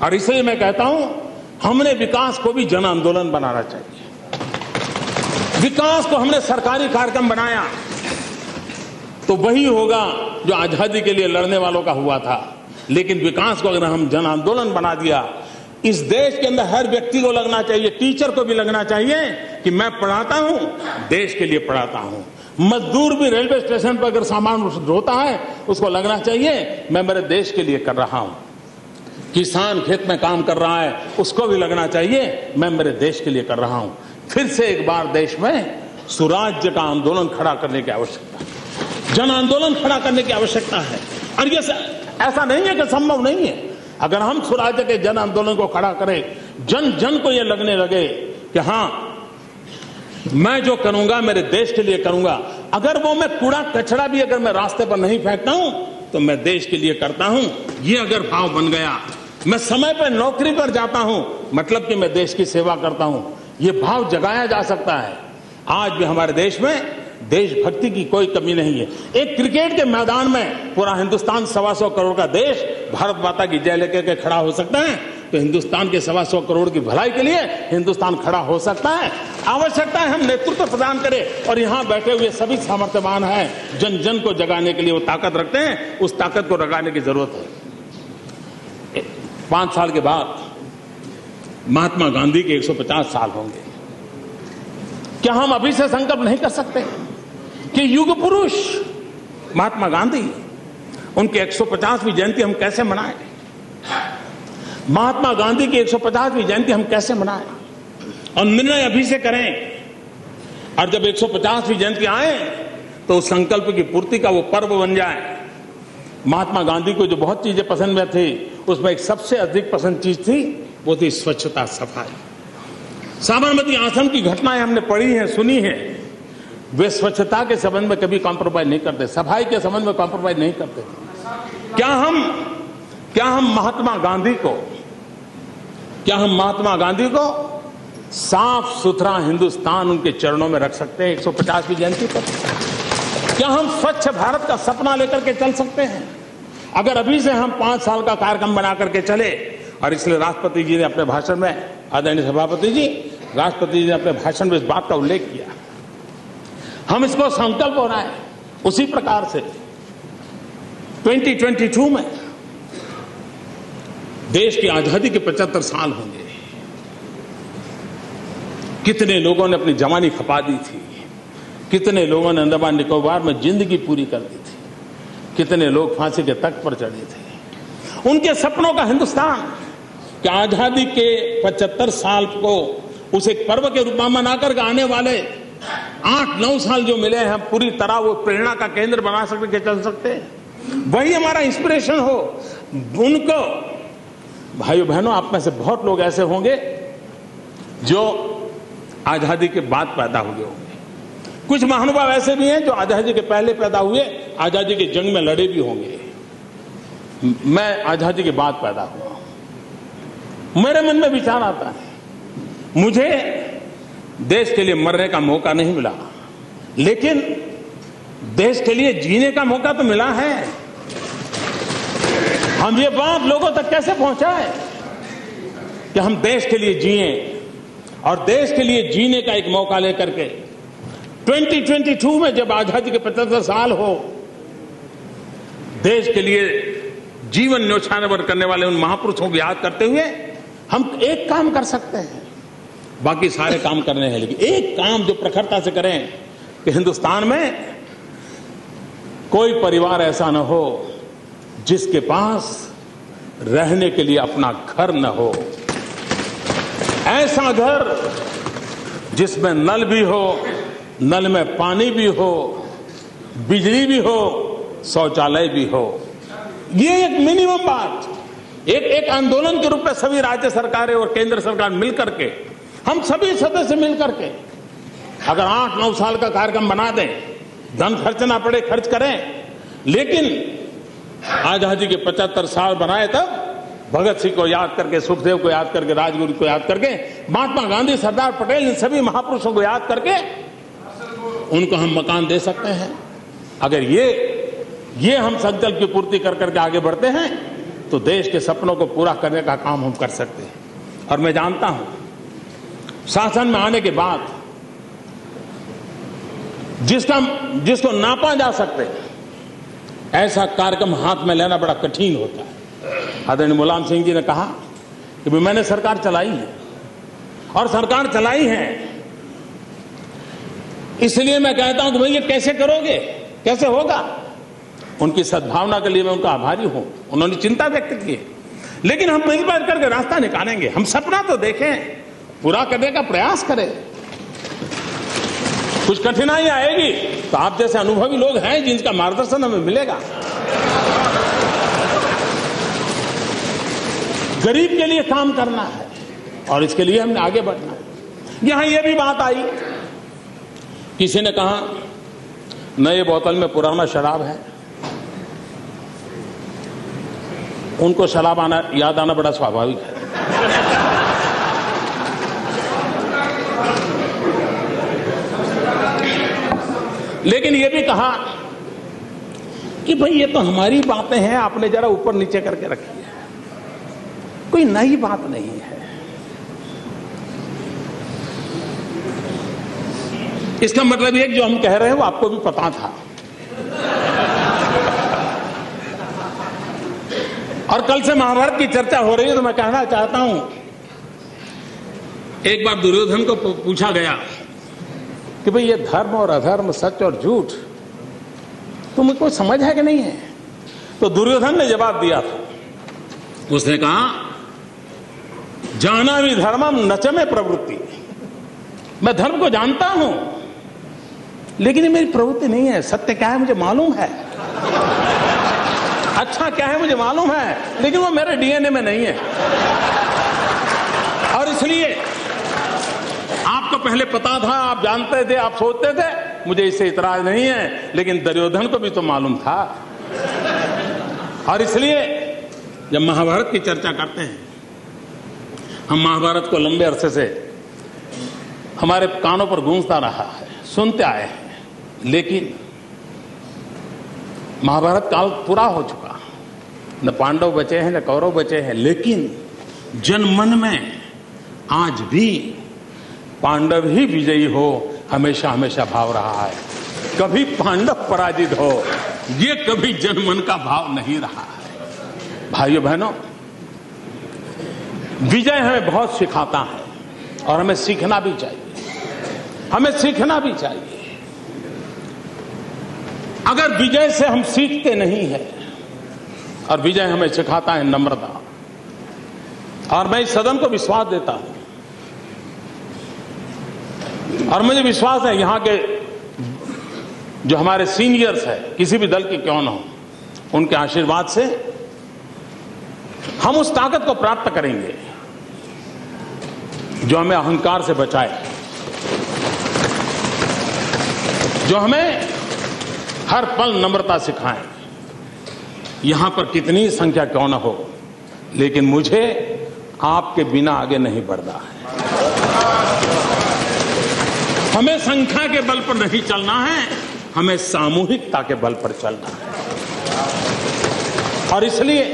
और इसलिए मैं कहता हूं हमने विकास को भी जन आंदोलन बनाना चाहिए। विकास को हमने सरकारी कार्यक्रम बनाया तो वही होगा जो आजादी के लिए लड़ने वालों का हुआ था। लेकिन विकास को अगर हम जन आंदोलन बना दिया, इस देश के अंदर हर व्यक्ति को लगना चाहिए, टीचर को भी लगना चाहिए कि मैं पढ़ाता हूं, देश के लिए पढ़ाता हूं। मजदूर भी रेलवे स्टेशन पर अगर सामान ढोता है उसको लगना चाहिए मैं मेरे देश के लिए कर रहा हूं। किसान खेत में काम कर रहा है उसको भी लगना चाहिए मैं मेरे देश के लिए कर रहा हूं। फिर से एक बार देश में सुराज्य का आंदोलन खड़ा करने की आवश्यकता है, जन आंदोलन खड़ा करने की आवश्यकता है। और ये ऐसा नहीं है कि संभव नहीं है। अगर हम स्वराज्य के जन आंदोलन को खड़ा करें, जन जन को यह लगने लगे कि हां मैं जो करूंगा मेरे देश के लिए करूंगा, अगर वो मैं कूड़ा कचरा भी अगर मैं रास्ते पर नहीं फेंकता हूं तो मैं देश के लिए करता हूं, ये अगर भाव बन गया, मैं समय पर नौकरी पर जाता हूं मतलब कि मैं देश की सेवा करता हूं, ये भाव जगाया जा सकता है। आज भी हमारे देश में देशभक्ति की कोई कमी नहीं है। एक क्रिकेट के मैदान में पूरा हिंदुस्तान 125 करोड़ का देश भारत माता की जय लेकर के खड़ा हो सकता है, तो हिंदुस्तान के 125 करोड़ की भलाई के लिए हिंदुस्तान खड़ा हो सकता है। आवश्यकता है हम नेतृत्व प्रदान करें, और यहां बैठे हुए सभी सामर्थ्यवान हैं, जन जन को जगाने के लिए वो ताकत रखते हैं, उस ताकत को जगाने की जरूरत है। 5 साल के बाद महात्मा गांधी के 150 साल होंगे। क्या हम अभी से संकल्प नहीं कर सकते कि युग पुरुष महात्मा गांधी, उनकी 150वीं जयंती हम कैसे मनाएं? महात्मा गांधी की 150वीं जयंती हम कैसे मनाएं? और निर्णय अभी से करें, और जब 150वीं जयंती आए तो उस संकल्प की पूर्ति का वो पर्व बन जाए। महात्मा गांधी को जो बहुत चीजें पसंद में थी, उसमें एक सबसे अधिक पसंद चीज थी, वो थी स्वच्छता, सफाई। साबरमती आश्रम की घटनाएं हमने पढ़ी हैं, सुनी हैं। वे स्वच्छता के संबंध में कभी कॉम्प्रोमाइज नहीं करते, सफाई के संबंध में कॉम्प्रोमाइज नहीं करते। क्या हम महात्मा गांधी को साफ सुथरा हिंदुस्तान उनके चरणों में रख सकते हैं 150वीं जयंती पर? क्या हम स्वच्छ भारत का सपना लेकर के चल सकते हैं? अगर अभी से हम 5 साल का कार्यक्रम बना करके चले, और इसलिए राष्ट्रपति जी ने अपने भाषण में, आदरणीय सभापति जी, राष्ट्रपति जी ने अपने भाषण में इस बात का उल्लेख किया, हम इसको संकल्प बनाएं। उसी प्रकार से 2022 में देश की आजादी के 75 साल होंगे। कितने लोगों ने अपनी जवानी खपा दी थी, कितने लोगों ने अंडमान निकोबार में जिंदगी पूरी कर दी थी, कितने लोग फांसी के तख्त पर चढ़े थे। उनके सपनों का हिंदुस्तान, कि आजादी के 75 साल को उस एक पर्व के रूप में मनाकर आने वाले 8-9 साल जो मिले हैं, हम पूरी तरह वो प्रेरणा का केंद्र बना सकते, चल सकते हैं। वही हमारा इंस्पिरेशन हो। उनको, भाइयों बहनों, आप में से बहुत लोग ऐसे होंगे जो आजादी के बाद पैदा हुए होंगे। कुछ महानुभाव ऐसे भी हैं जो आजादी के पहले पैदा हुए, आजादी की जंग में लड़े भी होंगे। मैं आजादी के बाद पैदा हुआ। मेरे मन में विचार आता है, मुझे देश के लिए मरने का मौका नहीं मिला, लेकिन देश के लिए जीने का मौका तो मिला है। हम ये बात लोगों तक कैसे पहुंचाएं कि हम देश के लिए जिए, और देश के लिए जीने का एक मौका लेकर के 2022 में जब आजादी के 75 साल हो, देश के लिए जीवन न्योछावर करने वाले उन महापुरुषों को याद करते हुए हम एक काम कर सकते हैं। बाकी सारे काम करने हैं, लेकिन एक काम जो प्रखरता से करें कि हिंदुस्तान में कोई परिवार ऐसा न हो जिसके पास रहने के लिए अपना घर न हो। ऐसा घर जिसमें नल भी हो, नल में पानी भी हो, बिजली भी हो, शौचालय भी हो। ये एक मिनिमम बात, एक आंदोलन के रूप में सभी राज्य सरकारें और केंद्र सरकार मिलकर के, हम सभी सदस्य मिलकर के अगर 8-9 साल का कार्यक्रम बना दें, धन खर्च ना पड़े, खर्च करें, लेकिन आजादी के 75 साल बनाए तब भगत सिंह को याद करके, सुखदेव को याद करके, राजगुरु को याद करके, महात्मा गांधी, सरदार पटेल, इन सभी महापुरुषों को याद करके उनको हम मकान दे सकते हैं। अगर ये हम संकल्प की पूर्ति कर करके आगे बढ़ते हैं तो देश के सपनों को पूरा करने का काम हम कर सकते हैं। और मैं जानता हूं, शासन में आने के बाद जिसको नापा जा सकते, ऐसा कार्यक्रम हाथ में लेना बड़ा कठिन होता है। आदरणीय मुलायम सिंह जी ने कहा कि मैंने सरकार चलाई है, और सरकार चलाई है इसलिए मैं कहता हूं कि भाई ये कैसे करोगे, कैसे होगा। उनकी सद्भावना के लिए मैं उनका आभारी हूं, उन्होंने चिंता व्यक्त की। लेकिन हम मिलकर करके रास्ता निकालेंगे। हम सपना तो देखें, पूरा करने का प्रयास करें। कुछ कठिनाई आएगी तो आप जैसे अनुभवी लोग हैं जिनका मार्गदर्शन हमें मिलेगा। गरीब के लिए काम करना है और इसके लिए हमने आगे बढ़ना है। यहां यह भी बात आई, किसी ने कहा नए बोतल में पुराना शराब है। उनको शराब याद आना बड़ा स्वाभाविक है। लेकिन यह भी कहा कि भाई ये तो हमारी बातें हैं, आपने जरा ऊपर नीचे करके रखी है। कोई नई बात नहीं है। इसका मतलब ये कि जो हम कह रहे हैं वो आपको भी पता था। और कल से महाभारत की चर्चा हो रही है तो मैं कहना चाहता हूं, एक बार दुर्योधन को पूछा गया कि भाई ये धर्म और अधर्म, सच और झूठ तुमको समझ है कि नहीं है? तो दुर्योधन ने जवाब दिया था, उसने कहा जानामि धर्मम न च मे प्रवृत्ति, मैं धर्म को जानता हूं लेकिन ये मेरी प्रवृत्ति नहीं है। सत्य क्या है मुझे मालूम है, अच्छा क्या है मुझे मालूम है, लेकिन वो मेरे डीएनए में नहीं है। और इसलिए आपको पहले पता था, आप जानते थे, आप सोचते थे, मुझे इससे इतराज नहीं है, लेकिन दुर्योधन को भी तो मालूम था। और इसलिए जब महाभारत की चर्चा करते हैं, हम महाभारत को लंबे अरसे से हमारे कानों पर गूंजता रहा है, सुनते आए हैं, लेकिन महाभारत काल पूरा हो चुका, न पांडव बचे हैं न कौरव बचे हैं, लेकिन जनमन में आज भी पांडव ही विजयी हो हमेशा हमेशा भाव रहा है। कभी पांडव पराजित हो ये कभी जनमन का भाव नहीं रहा है। भाइयों बहनों, विजय हमें बहुत सिखाता है और हमें सीखना भी चाहिए, हमें सीखना भी चाहिए। अगर विजय से हम सीखते नहीं है, और विजय हमें सिखाता है नम्रता, और मैं इस सदन को विश्वास देता हूं और मुझे विश्वास है यहां के जो हमारे सीनियर्स हैं, किसी भी दल के क्यों न हो, उनके आशीर्वाद से हम उस ताकत को प्राप्त करेंगे जो हमें अहंकार से बचाए, जो हमें हर पल नम्रता सिखाए। यहां पर कितनी संख्या क्यों न हो, लेकिन मुझे आपके बिना आगे नहीं बढ़ना है। हमें संख्या के बल पर नहीं चलना है, हमें सामूहिकता के बल पर चलना है। और इसलिए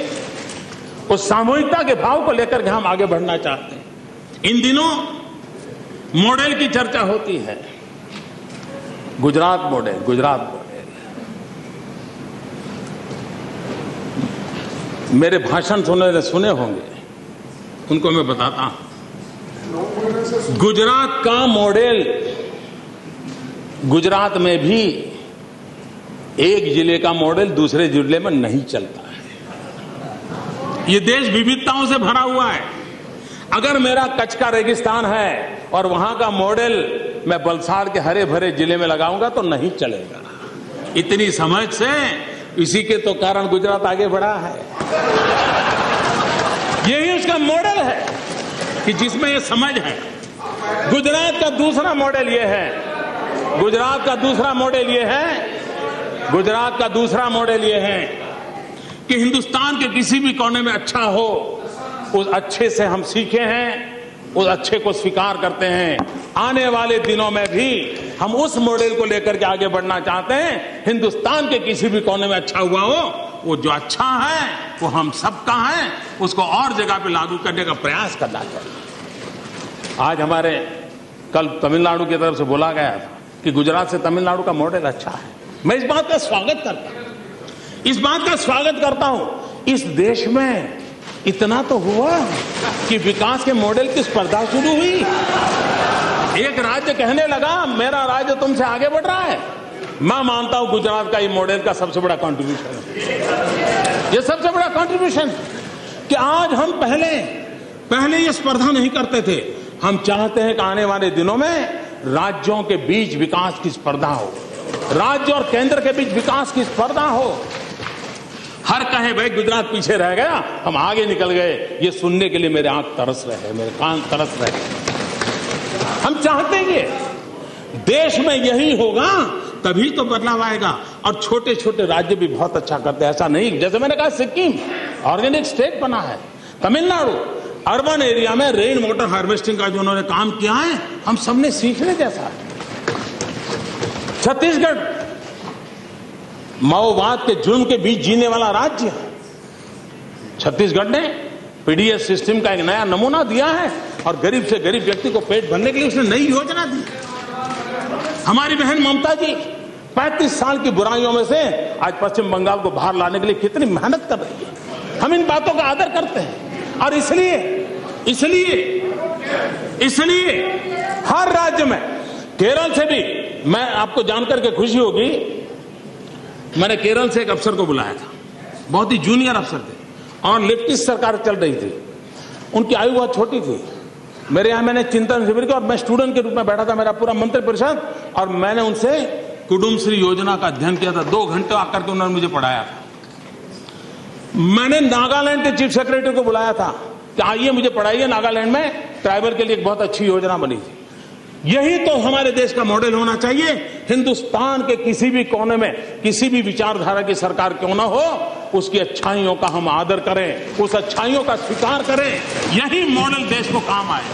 उस सामूहिकता के भाव को लेकर के हम आगे बढ़ना चाहते हैं। इन दिनों मॉडल की चर्चा होती है, गुजरात मॉडल, गुजरात मॉडल। मेरे भाषण सुने होंगे, उनको मैं बताता हूं। गुजरात का मॉडल, गुजरात में भी एक जिले का मॉडल दूसरे जिले में नहीं चलता है। ये देश विविधताओं से भरा हुआ है। अगर मेरा कच्छ का रेगिस्तान है और वहां का मॉडल मैं वलसाड़ के हरे भरे जिले में लगाऊंगा तो नहीं चलेगा। इतनी समझ से इसी के तो कारण गुजरात आगे बढ़ा है। यही उसका मॉडल है कि जिसमें ये समझ है। गुजरात का दूसरा मॉडल ये है, गुजरात का दूसरा मॉडल ये है, गुजरात का दूसरा मॉडल ये है कि हिंदुस्तान के किसी भी कोने में अच्छा हो, उस अच्छे से हम सीखे हैं, उस अच्छे को स्वीकार करते हैं। आने वाले दिनों में भी हम उस मॉडल को लेकर के आगे बढ़ना चाहते हैं। हिंदुस्तान के किसी भी कोने में अच्छा हुआ हो, वो जो अच्छा है वो हम सबका है, उसको और जगह पे लागू करने का प्रयास करना चाहिए। आज हमारे कल तमिलनाडु की तरफ से बोला गया था कि गुजरात से तमिलनाडु का मॉडल अच्छा है। मैं इस बात का स्वागत करता हूं, इस बात का स्वागत करता हूं। इस देश में इतना तो हुआ कि विकास के मॉडल की स्पर्धा शुरू हुई। एक राज्य कहने लगा मेरा राज्य तुमसे आगे बढ़ रहा है। मैं मानता हूं गुजरात का ये मॉडल का सबसे बड़ा कंट्रीब्यूशन है। ये सबसे बड़ा कंट्रीब्यूशन कि आज हम पहले ये स्पर्धा नहीं करते थे। हम चाहते हैं कि आने वाले दिनों में राज्यों के बीच विकास की स्पर्धा हो, राज्य और केंद्र के बीच विकास की स्पर्धा हो। हर कहे भाई गुजरात पीछे रह गया, हम आगे निकल गए, ये सुनने के लिए मेरे आंख तरस रहे, मेरे कान तरस रहे। हम चाहते हैं देश में यही होगा तभी तो बदलाव आएगा। और छोटे छोटे राज्य भी बहुत अच्छा करते हैं, ऐसा नहीं। जैसे मैंने कहा सिक्किम ऑर्गेनिक स्टेट बना है, तमिलनाडु अर्बन एरिया में रेन वाटर हार्वेस्टिंग का जो उन्होंने काम किया है, हम सबने सीखने जैसा है। छत्तीसगढ़ माओवाद के जुर्म के बीच जीने वाला राज्य है। छत्तीसगढ़ ने पीडीएस सिस्टम का एक नया नमूना दिया है और गरीब से गरीब व्यक्ति को पेट भरने के लिए उसने नई योजना दी। हमारी बहन ममता जी 35 साल की बुराइयों में से आज पश्चिम बंगाल को बाहर लाने के लिए कितनी मेहनत कर रही है। हम इन बातों का आदर करते हैं और इसलिए हर राज्य में, केरल से भी मैं आपको जानकर के खुशी होगी, मैंने केरल से एक अफसर को बुलाया था, बहुत ही जूनियर अफसर थे और लेफ्टिस्ट सरकार चल रही थी, उनकी आयु बहुत छोटी थी। मेरे यहां मैंने चिंतन शिविर किया और मैं स्टूडेंट के रूप में बैठा था, मेरा पूरा मंत्रिपरिषद, और मैंने उनसे कुटुंबश्री योजना का अध्ययन किया था। 2 घंटे आकर के उन्होंने मुझे पढ़ाया था। मैंने नागालैंड के चीफ सेक्रेटरी को बुलाया था कि आइए मुझे पढ़ाइए, नागालैंड में ट्राइबल के लिए एक बहुत अच्छी योजना बनी थी। यही तो हमारे देश का मॉडल होना चाहिए। हिंदुस्तान के किसी भी कोने में किसी भी विचारधारा की सरकार क्यों ना हो, उसकी अच्छाइयों का हम आदर करें, उस अच्छाइयों का स्वीकार करें, यही मॉडल देश को काम आए।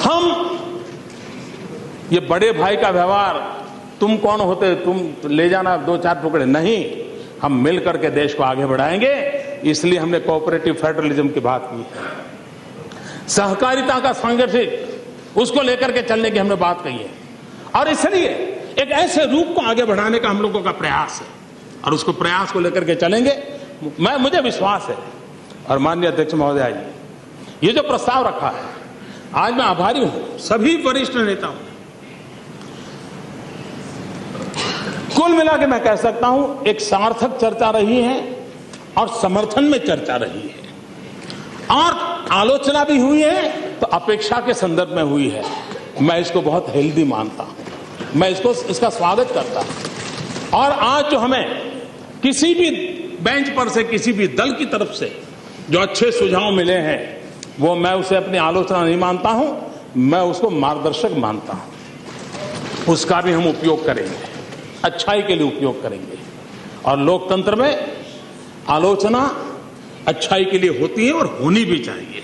हम ये बड़े भाई का व्यवहार, तुम कौन होते, तुम ले जाना 2-4 टुकड़े, नहीं, हम मिल करके देश को आगे बढ़ाएंगे। इसलिए हमने कोऑपरेटिव फेडरलिज्म की बात की है, सहकारिता का संगठित उसको लेकर के चलने की हमने बात कही है, और इसलिए एक ऐसे रूप को आगे बढ़ाने का हम लोगों का प्रयास है और उसको प्रयास को लेकर के चलेंगे। मुझे विश्वास है। और माननीय अध्यक्ष महोदय जी, ये जो प्रस्ताव रखा है, आज मैं आभारी हूं सभी वरिष्ठ नेताओं। कुल मिला के मैं कह सकता हूं एक सार्थक चर्चा रही है और समर्थन में चर्चा रही है और आलोचना भी हुई है तो अपेक्षा के संदर्भ में हुई है। मैं इसको बहुत हेल्दी मानता हूं, मैं इसका स्वागत करता हूं। और आज जो हमें किसी भी बेंच पर से, किसी भी दल की तरफ से जो अच्छे सुझाव मिले हैं, वो मैं उसे अपनी आलोचना नहीं मानता हूं, मैं उसको मार्गदर्शक मानता हूं। उसका भी हम उपयोग करेंगे, अच्छाई के लिए उपयोग करेंगे। और लोकतंत्र में आलोचना अच्छाई के लिए होती है और होनी भी चाहिए।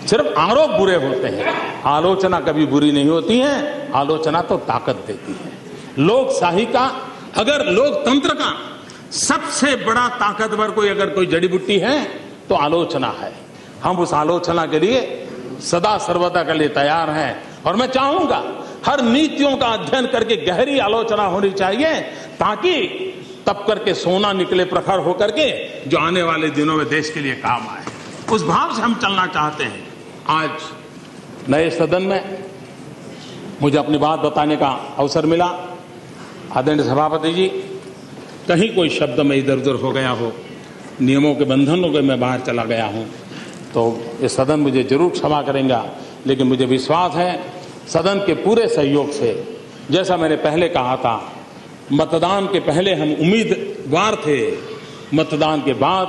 सिर्फ आरोप बुरे होते हैं, आलोचना कभी बुरी नहीं होती है। आलोचना तो ताकत देती है। लोकशाही का, अगर लोकतंत्र का सबसे बड़ा ताकतवर कोई जड़ी बूटी है तो आलोचना है। हम उस आलोचना के लिए सदा सर्वदा के लिए तैयार हैं और मैं चाहूंगा हर नीतियों का अध्ययन करके गहरी आलोचना होनी चाहिए, ताकि तब करके सोना निकले प्रखर होकर के जो आने वाले दिनों में देश के लिए काम आए। उस भाव से हम चलना चाहते हैं। आज नए सदन में मुझे अपनी बात बताने का अवसर मिला। आदरणीय सभापति जी, कहीं कोई शब्द में इधर उधर हो गया हो, नियमों के बंधनों के मैं बाहर चला गया हूं, तो ये सदन मुझे जरूर क्षमा करेंगे। लेकिन मुझे विश्वास है सदन के पूरे सहयोग से, जैसा मैंने पहले कहा था, मतदान के पहले हम उम्मीदवार थे, मतदान के बाद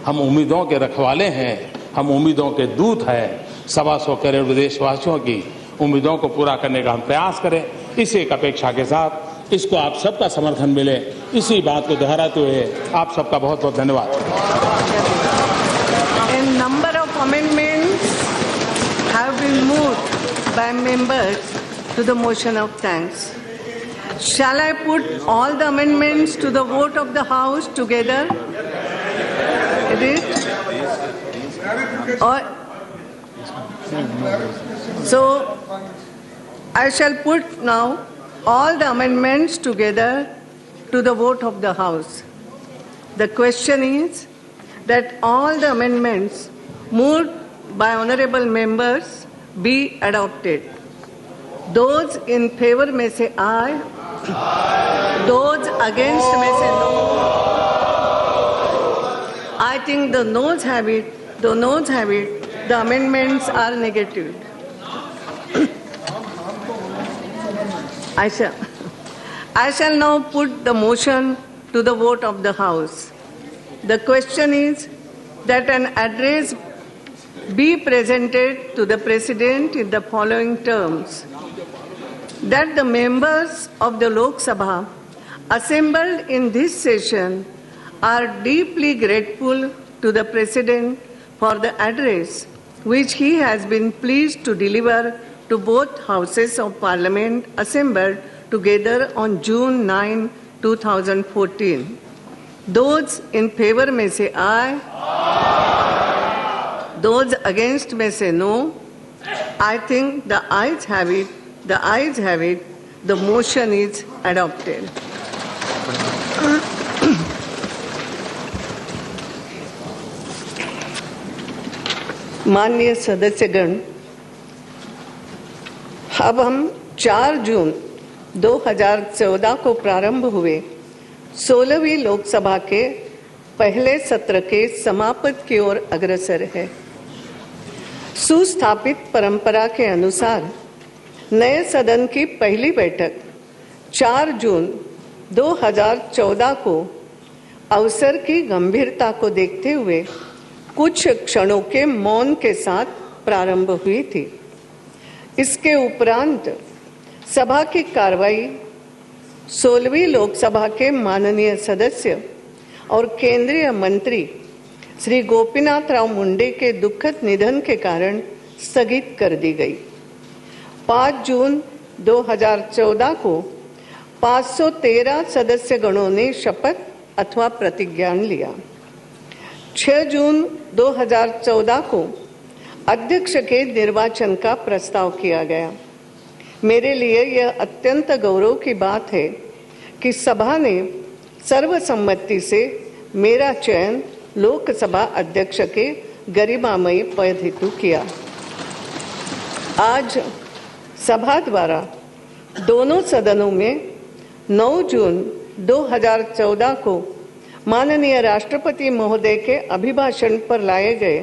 हम उम्मीदों के रखवाले हैं, हम उम्मीदों के दूत हैं। 125 करोड़ देशवासियों की उम्मीदों को पूरा करने का हम प्रयास करें। इसी एक अपेक्षा के साथ इसको आप सबका समर्थन मिले, इसी बात को दोहराते हुए आप सबका बहुत बहुत धन्यवाद। Number of amendments have been moved by members to the motion of thanks. Shall I put all the amendments to the vote of the House together? So, I shall put now all the amendments together to the vote of the House. The question is that all the amendments moved by honorable members be adopted. Those in favor may say aye. Those against may say no. I think the noes have it. The noes have it. The amendments are negative. I shall now put the motion to the vote of the House. The question is that an address be presented to the President in the following terms: that the members of the Lok Sabha assembled in this session are deeply grateful to the President for the address which he has been pleased to deliver to both houses of Parliament assembled together on June 9, 2014. Those in favor may say aye. Those against may say no. I think the ayes have it. The ayes have it. The motion is adopted. माननीय सदस्यगण, अब हम 4 जून 2014 को प्रारंभ हुए 16वीं लोकसभा के पहले सत्र के समापन की ओर अग्रसर है। सुस्थापित परंपरा के अनुसार नए सदन की पहली बैठक 4 जून 2014 को अवसर की गंभीरता को देखते हुए कुछ क्षणों के मौन के साथ प्रारंभ हुई थी। इसके उपरांत सभा की कार्रवाई 16वीं लोकसभा के माननीय सदस्य और केंद्रीय मंत्री श्री गोपीनाथ मुंडे के दुखद निधन के कारण स्थगित कर दी गई। 5 जून 2014 को 513 सदस्यगणों ने शपथ अथवा प्रतिज्ञान लिया। 6 जून 2014 को अध्यक्ष के निर्वाचन का प्रस्ताव किया गया। मेरे लिए यह अत्यंत गौरव की बात है कि सभा ने सर्वसम्मति से मेरा चयन लोकसभा अध्यक्ष के गरिमामयी पद हेतु किया। आज सभा द्वारा दोनों सदनों में 9 जून 2014 को माननीय राष्ट्रपति महोदय के अभिभाषण पर लाए गए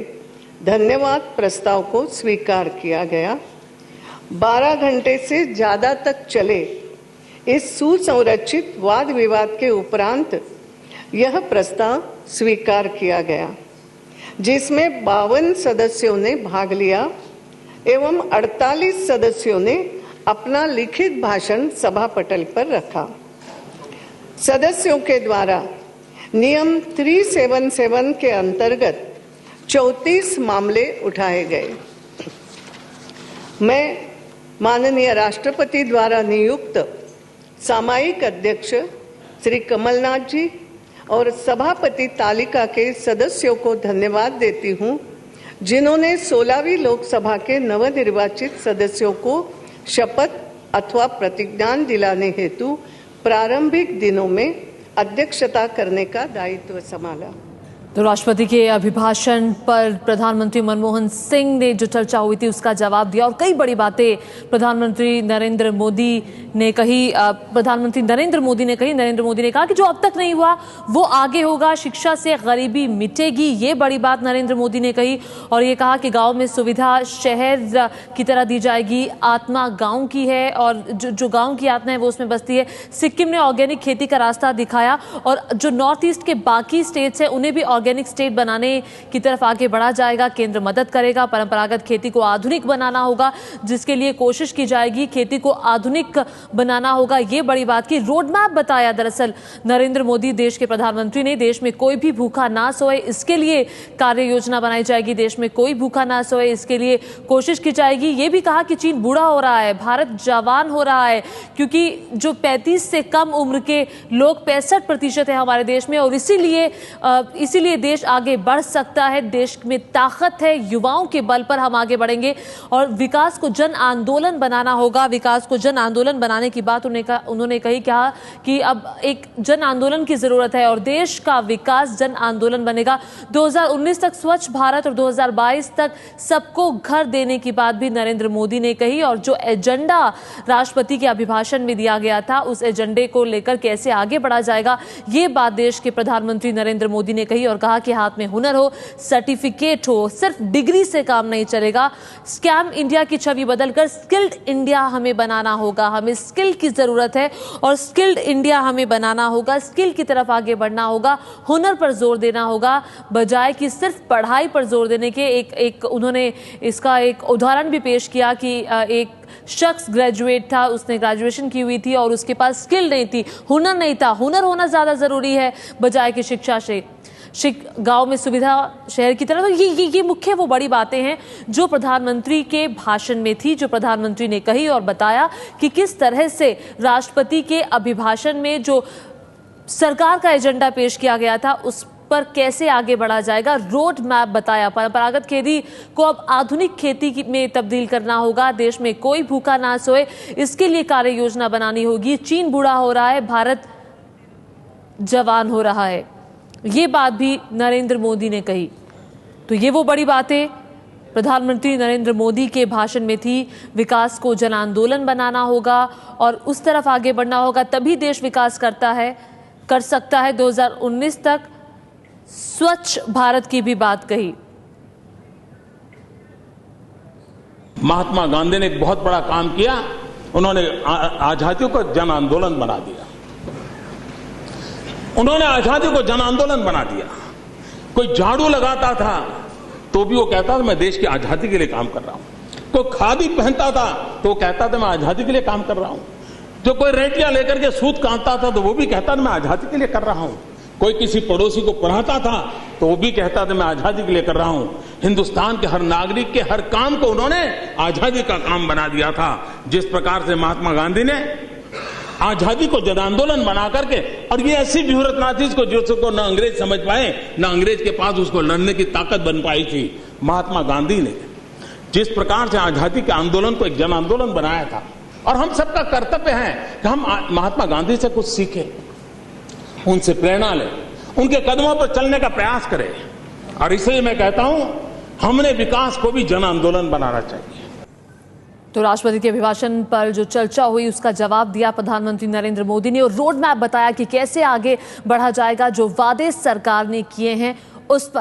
धन्यवाद प्रस्ताव को स्वीकार किया गया। 12 घंटे से ज्यादा तक चले इस सुसंरचित वाद विवाद के उपरांत यह प्रस्ताव स्वीकार किया गया, जिसमें 52 सदस्यों ने भाग लिया एवं 48 सदस्यों ने अपना लिखित भाषण सभा पटल पर रखा। सदस्यों के द्वारा नियम 377 के अंतर्गत 34 मामले उठाए गए। मैं माननीय राष्ट्रपति द्वारा नियुक्त सामयिक अध्यक्ष श्री कमलनाथ जी और सभापति तालिका के सदस्यों को धन्यवाद देती हूं, जिन्होंने 16वीं लोकसभा के नवनिर्वाचित सदस्यों को शपथ अथवा प्रतिज्ञान दिलाने हेतु प्रारंभिक दिनों में अध्यक्षता करने का दायित्व संभाला। तो राष्ट्रपति के अभिभाषण पर प्रधानमंत्री मनमोहन सिंह ने जो चर्चा हुई थी उसका जवाब दिया और कई बड़ी बातें प्रधानमंत्री नरेंद्र मोदी ने कही। नरेंद्र मोदी ने कहा कि जो अब तक नहीं हुआ वो आगे होगा, शिक्षा से गरीबी मिटेगी, ये बड़ी बात नरेंद्र मोदी ने कही। और ये कहा कि गांव में सुविधा शहर की तरह दी जाएगी, आत्मा गांव की है और जो गांव की आत्मा है वो उसमें बसती है। सिक्किम ने ऑर्गेनिक खेती का रास्ता दिखाया और जो नॉर्थ ईस्ट के बाकी स्टेट्स हैं उन्हें भी ऑर्गेनिक स्टेट बनाने की तरफ आगे बढ़ा जाएगा। केंद्र मदद करेगा, परंपरागत खेती को आधुनिक बनाना होगा, जिसके लिए कोशिश की जाएगी। खेती को आधुनिक बनाना होगा, ये बड़ी बात की। रोड मैप बताया दरअसल नरेंद्र मोदी, देश के प्रधानमंत्री ने। देश में कोई भी भूखा ना सोए, इसके लिए कार्य योजना बनाई जाएगी। देश में कोई भूखा ना सोए, इसके लिए कोशिश की जाएगी। ये भी कहा कि चीन बूढ़ा हो रहा है, भारत जवान हो रहा है, क्योंकि जो 35 से कम उम्र के लोग 65% है हमारे देश में और इसीलिए देश आगे बढ़ सकता है। देश में ताकत है, युवाओं के बल पर हम आगे बढ़ेंगे और विकास को जन आंदोलन बनाना होगा। विकास को जन आंदोलन बनाने की बात उन्होंने कहा कि अब एक जन आंदोलन की जरूरत है और देश का विकास जन आंदोलन बनेगा। 2019 तक स्वच्छ भारत और 2022 तक सबको घर देने की बात भी नरेंद्र मोदी ने कही। और जो एजेंडा राष्ट्रपति के अभिभाषण में दिया गया था, उस एजेंडे को लेकर कैसे आगे बढ़ा जाएगा, ये बात देश के प्रधानमंत्री नरेंद्र मोदी ने कही और कहा कि हाथ में हुनर हो, सर्टिफिकेट हो, सिर्फ डिग्री से काम नहीं चलेगा। स्कैम इंडिया की छवि बदलकर स्किल्ड इंडिया हमें बनाना होगा। हमें स्किल की जरूरत है और स्किल्ड इंडिया हमें बनाना होगा। स्किल की तरफ आगे बढ़ना होगा, हुनर पर जोर देना होगा, बजाय कि सिर्फ पढ़ाई पर जोर देने के। उन्होंने इसका एक उदाहरण भी पेश किया कि एक शख्स ग्रेजुएट था, उसने ग्रेजुएशन की हुई थी और उसके पास स्किल नहीं थी, हुनर नहीं था। हुनर होना ज्यादा जरूरी है बजाय कि शिक्षा से। गांव में सुविधा शहर की तरफ, ये मुख्य वो बड़ी बातें हैं जो प्रधानमंत्री के भाषण में थी, जो प्रधानमंत्री ने कही और बताया कि किस तरह से राष्ट्रपति के अभिभाषण में जो सरकार का एजेंडा पेश किया गया था पर कैसे आगे बढ़ा जाएगा, रोड मैप बताया। परंपरागत खेती को अब आधुनिक खेती में तब्दील करना होगा, देश में कोई भूखा ना सोए, इसके लिए कार्य योजना बनानी होगी। चीन बूढ़ा हो रहा है, भारत जवान हो रहा है, ये बात भी नरेंद्र मोदी ने कही। तो ये वो बड़ी बातें प्रधानमंत्री नरेंद्र मोदी के भाषण में थी। विकास को जन आंदोलन बनाना होगा और उस तरफ आगे बढ़ना होगा, तभी देश विकास कर सकता है। 2019 तक स्वच्छ भारत की भी बात कही। महात्मा गांधी ने एक बहुत बड़ा काम किया, उन्होंने आजादी को जन आंदोलन बना दिया। उन्होंने आजादी को जन आंदोलन बना दिया। कोई झाड़ू लगाता था तो भी वो कहता था मैं देश की आजादी के लिए काम कर रहा हूं। कोई खादी पहनता था तो वो कहता था मैं आजादी के लिए काम कर रहा हूं। जो कोई रेटियां लेकर के सूत काटता था तो वो भी कहता था मैं आजादी के लिए कर रहा हूं। कोई किसी पड़ोसी को पढ़ाता था तो वो भी कहता था मैं आजादी के लिए कर रहा हूं। हिंदुस्तान के हर नागरिक के हर काम को उन्होंने आजादी का काम बना दिया था। जिस प्रकार से महात्मा गांधी ने आजादी को जन आंदोलन बना करके, और ये ऐसी व्यूहरत ना थी जिसको न अंग्रेज समझ पाए, न अंग्रेज के पास उसको लड़ने की ताकत बन पाई थी। महात्मा गांधी ने जिस प्रकार से आजादी के आंदोलन को एक जन आंदोलन बनाया था, और हम सबका कर्तव्य है कि हम महात्मा गांधी से कुछ सीखें, उनसे प्रेरणा लें, उनके कदमों पर चलने का प्रयास करें। और इसलिए मैं कहता हूं हमने विकास को भी जन आंदोलन बनाना चाहिए। तो राष्ट्रपति के अभिभाषण पर जो चर्चा हुई उसका जवाब दिया प्रधानमंत्री नरेंद्र मोदी ने और रोड मैप बताया कि कैसे आगे बढ़ा जाएगा। जो वादे सरकार ने किए हैं उस पर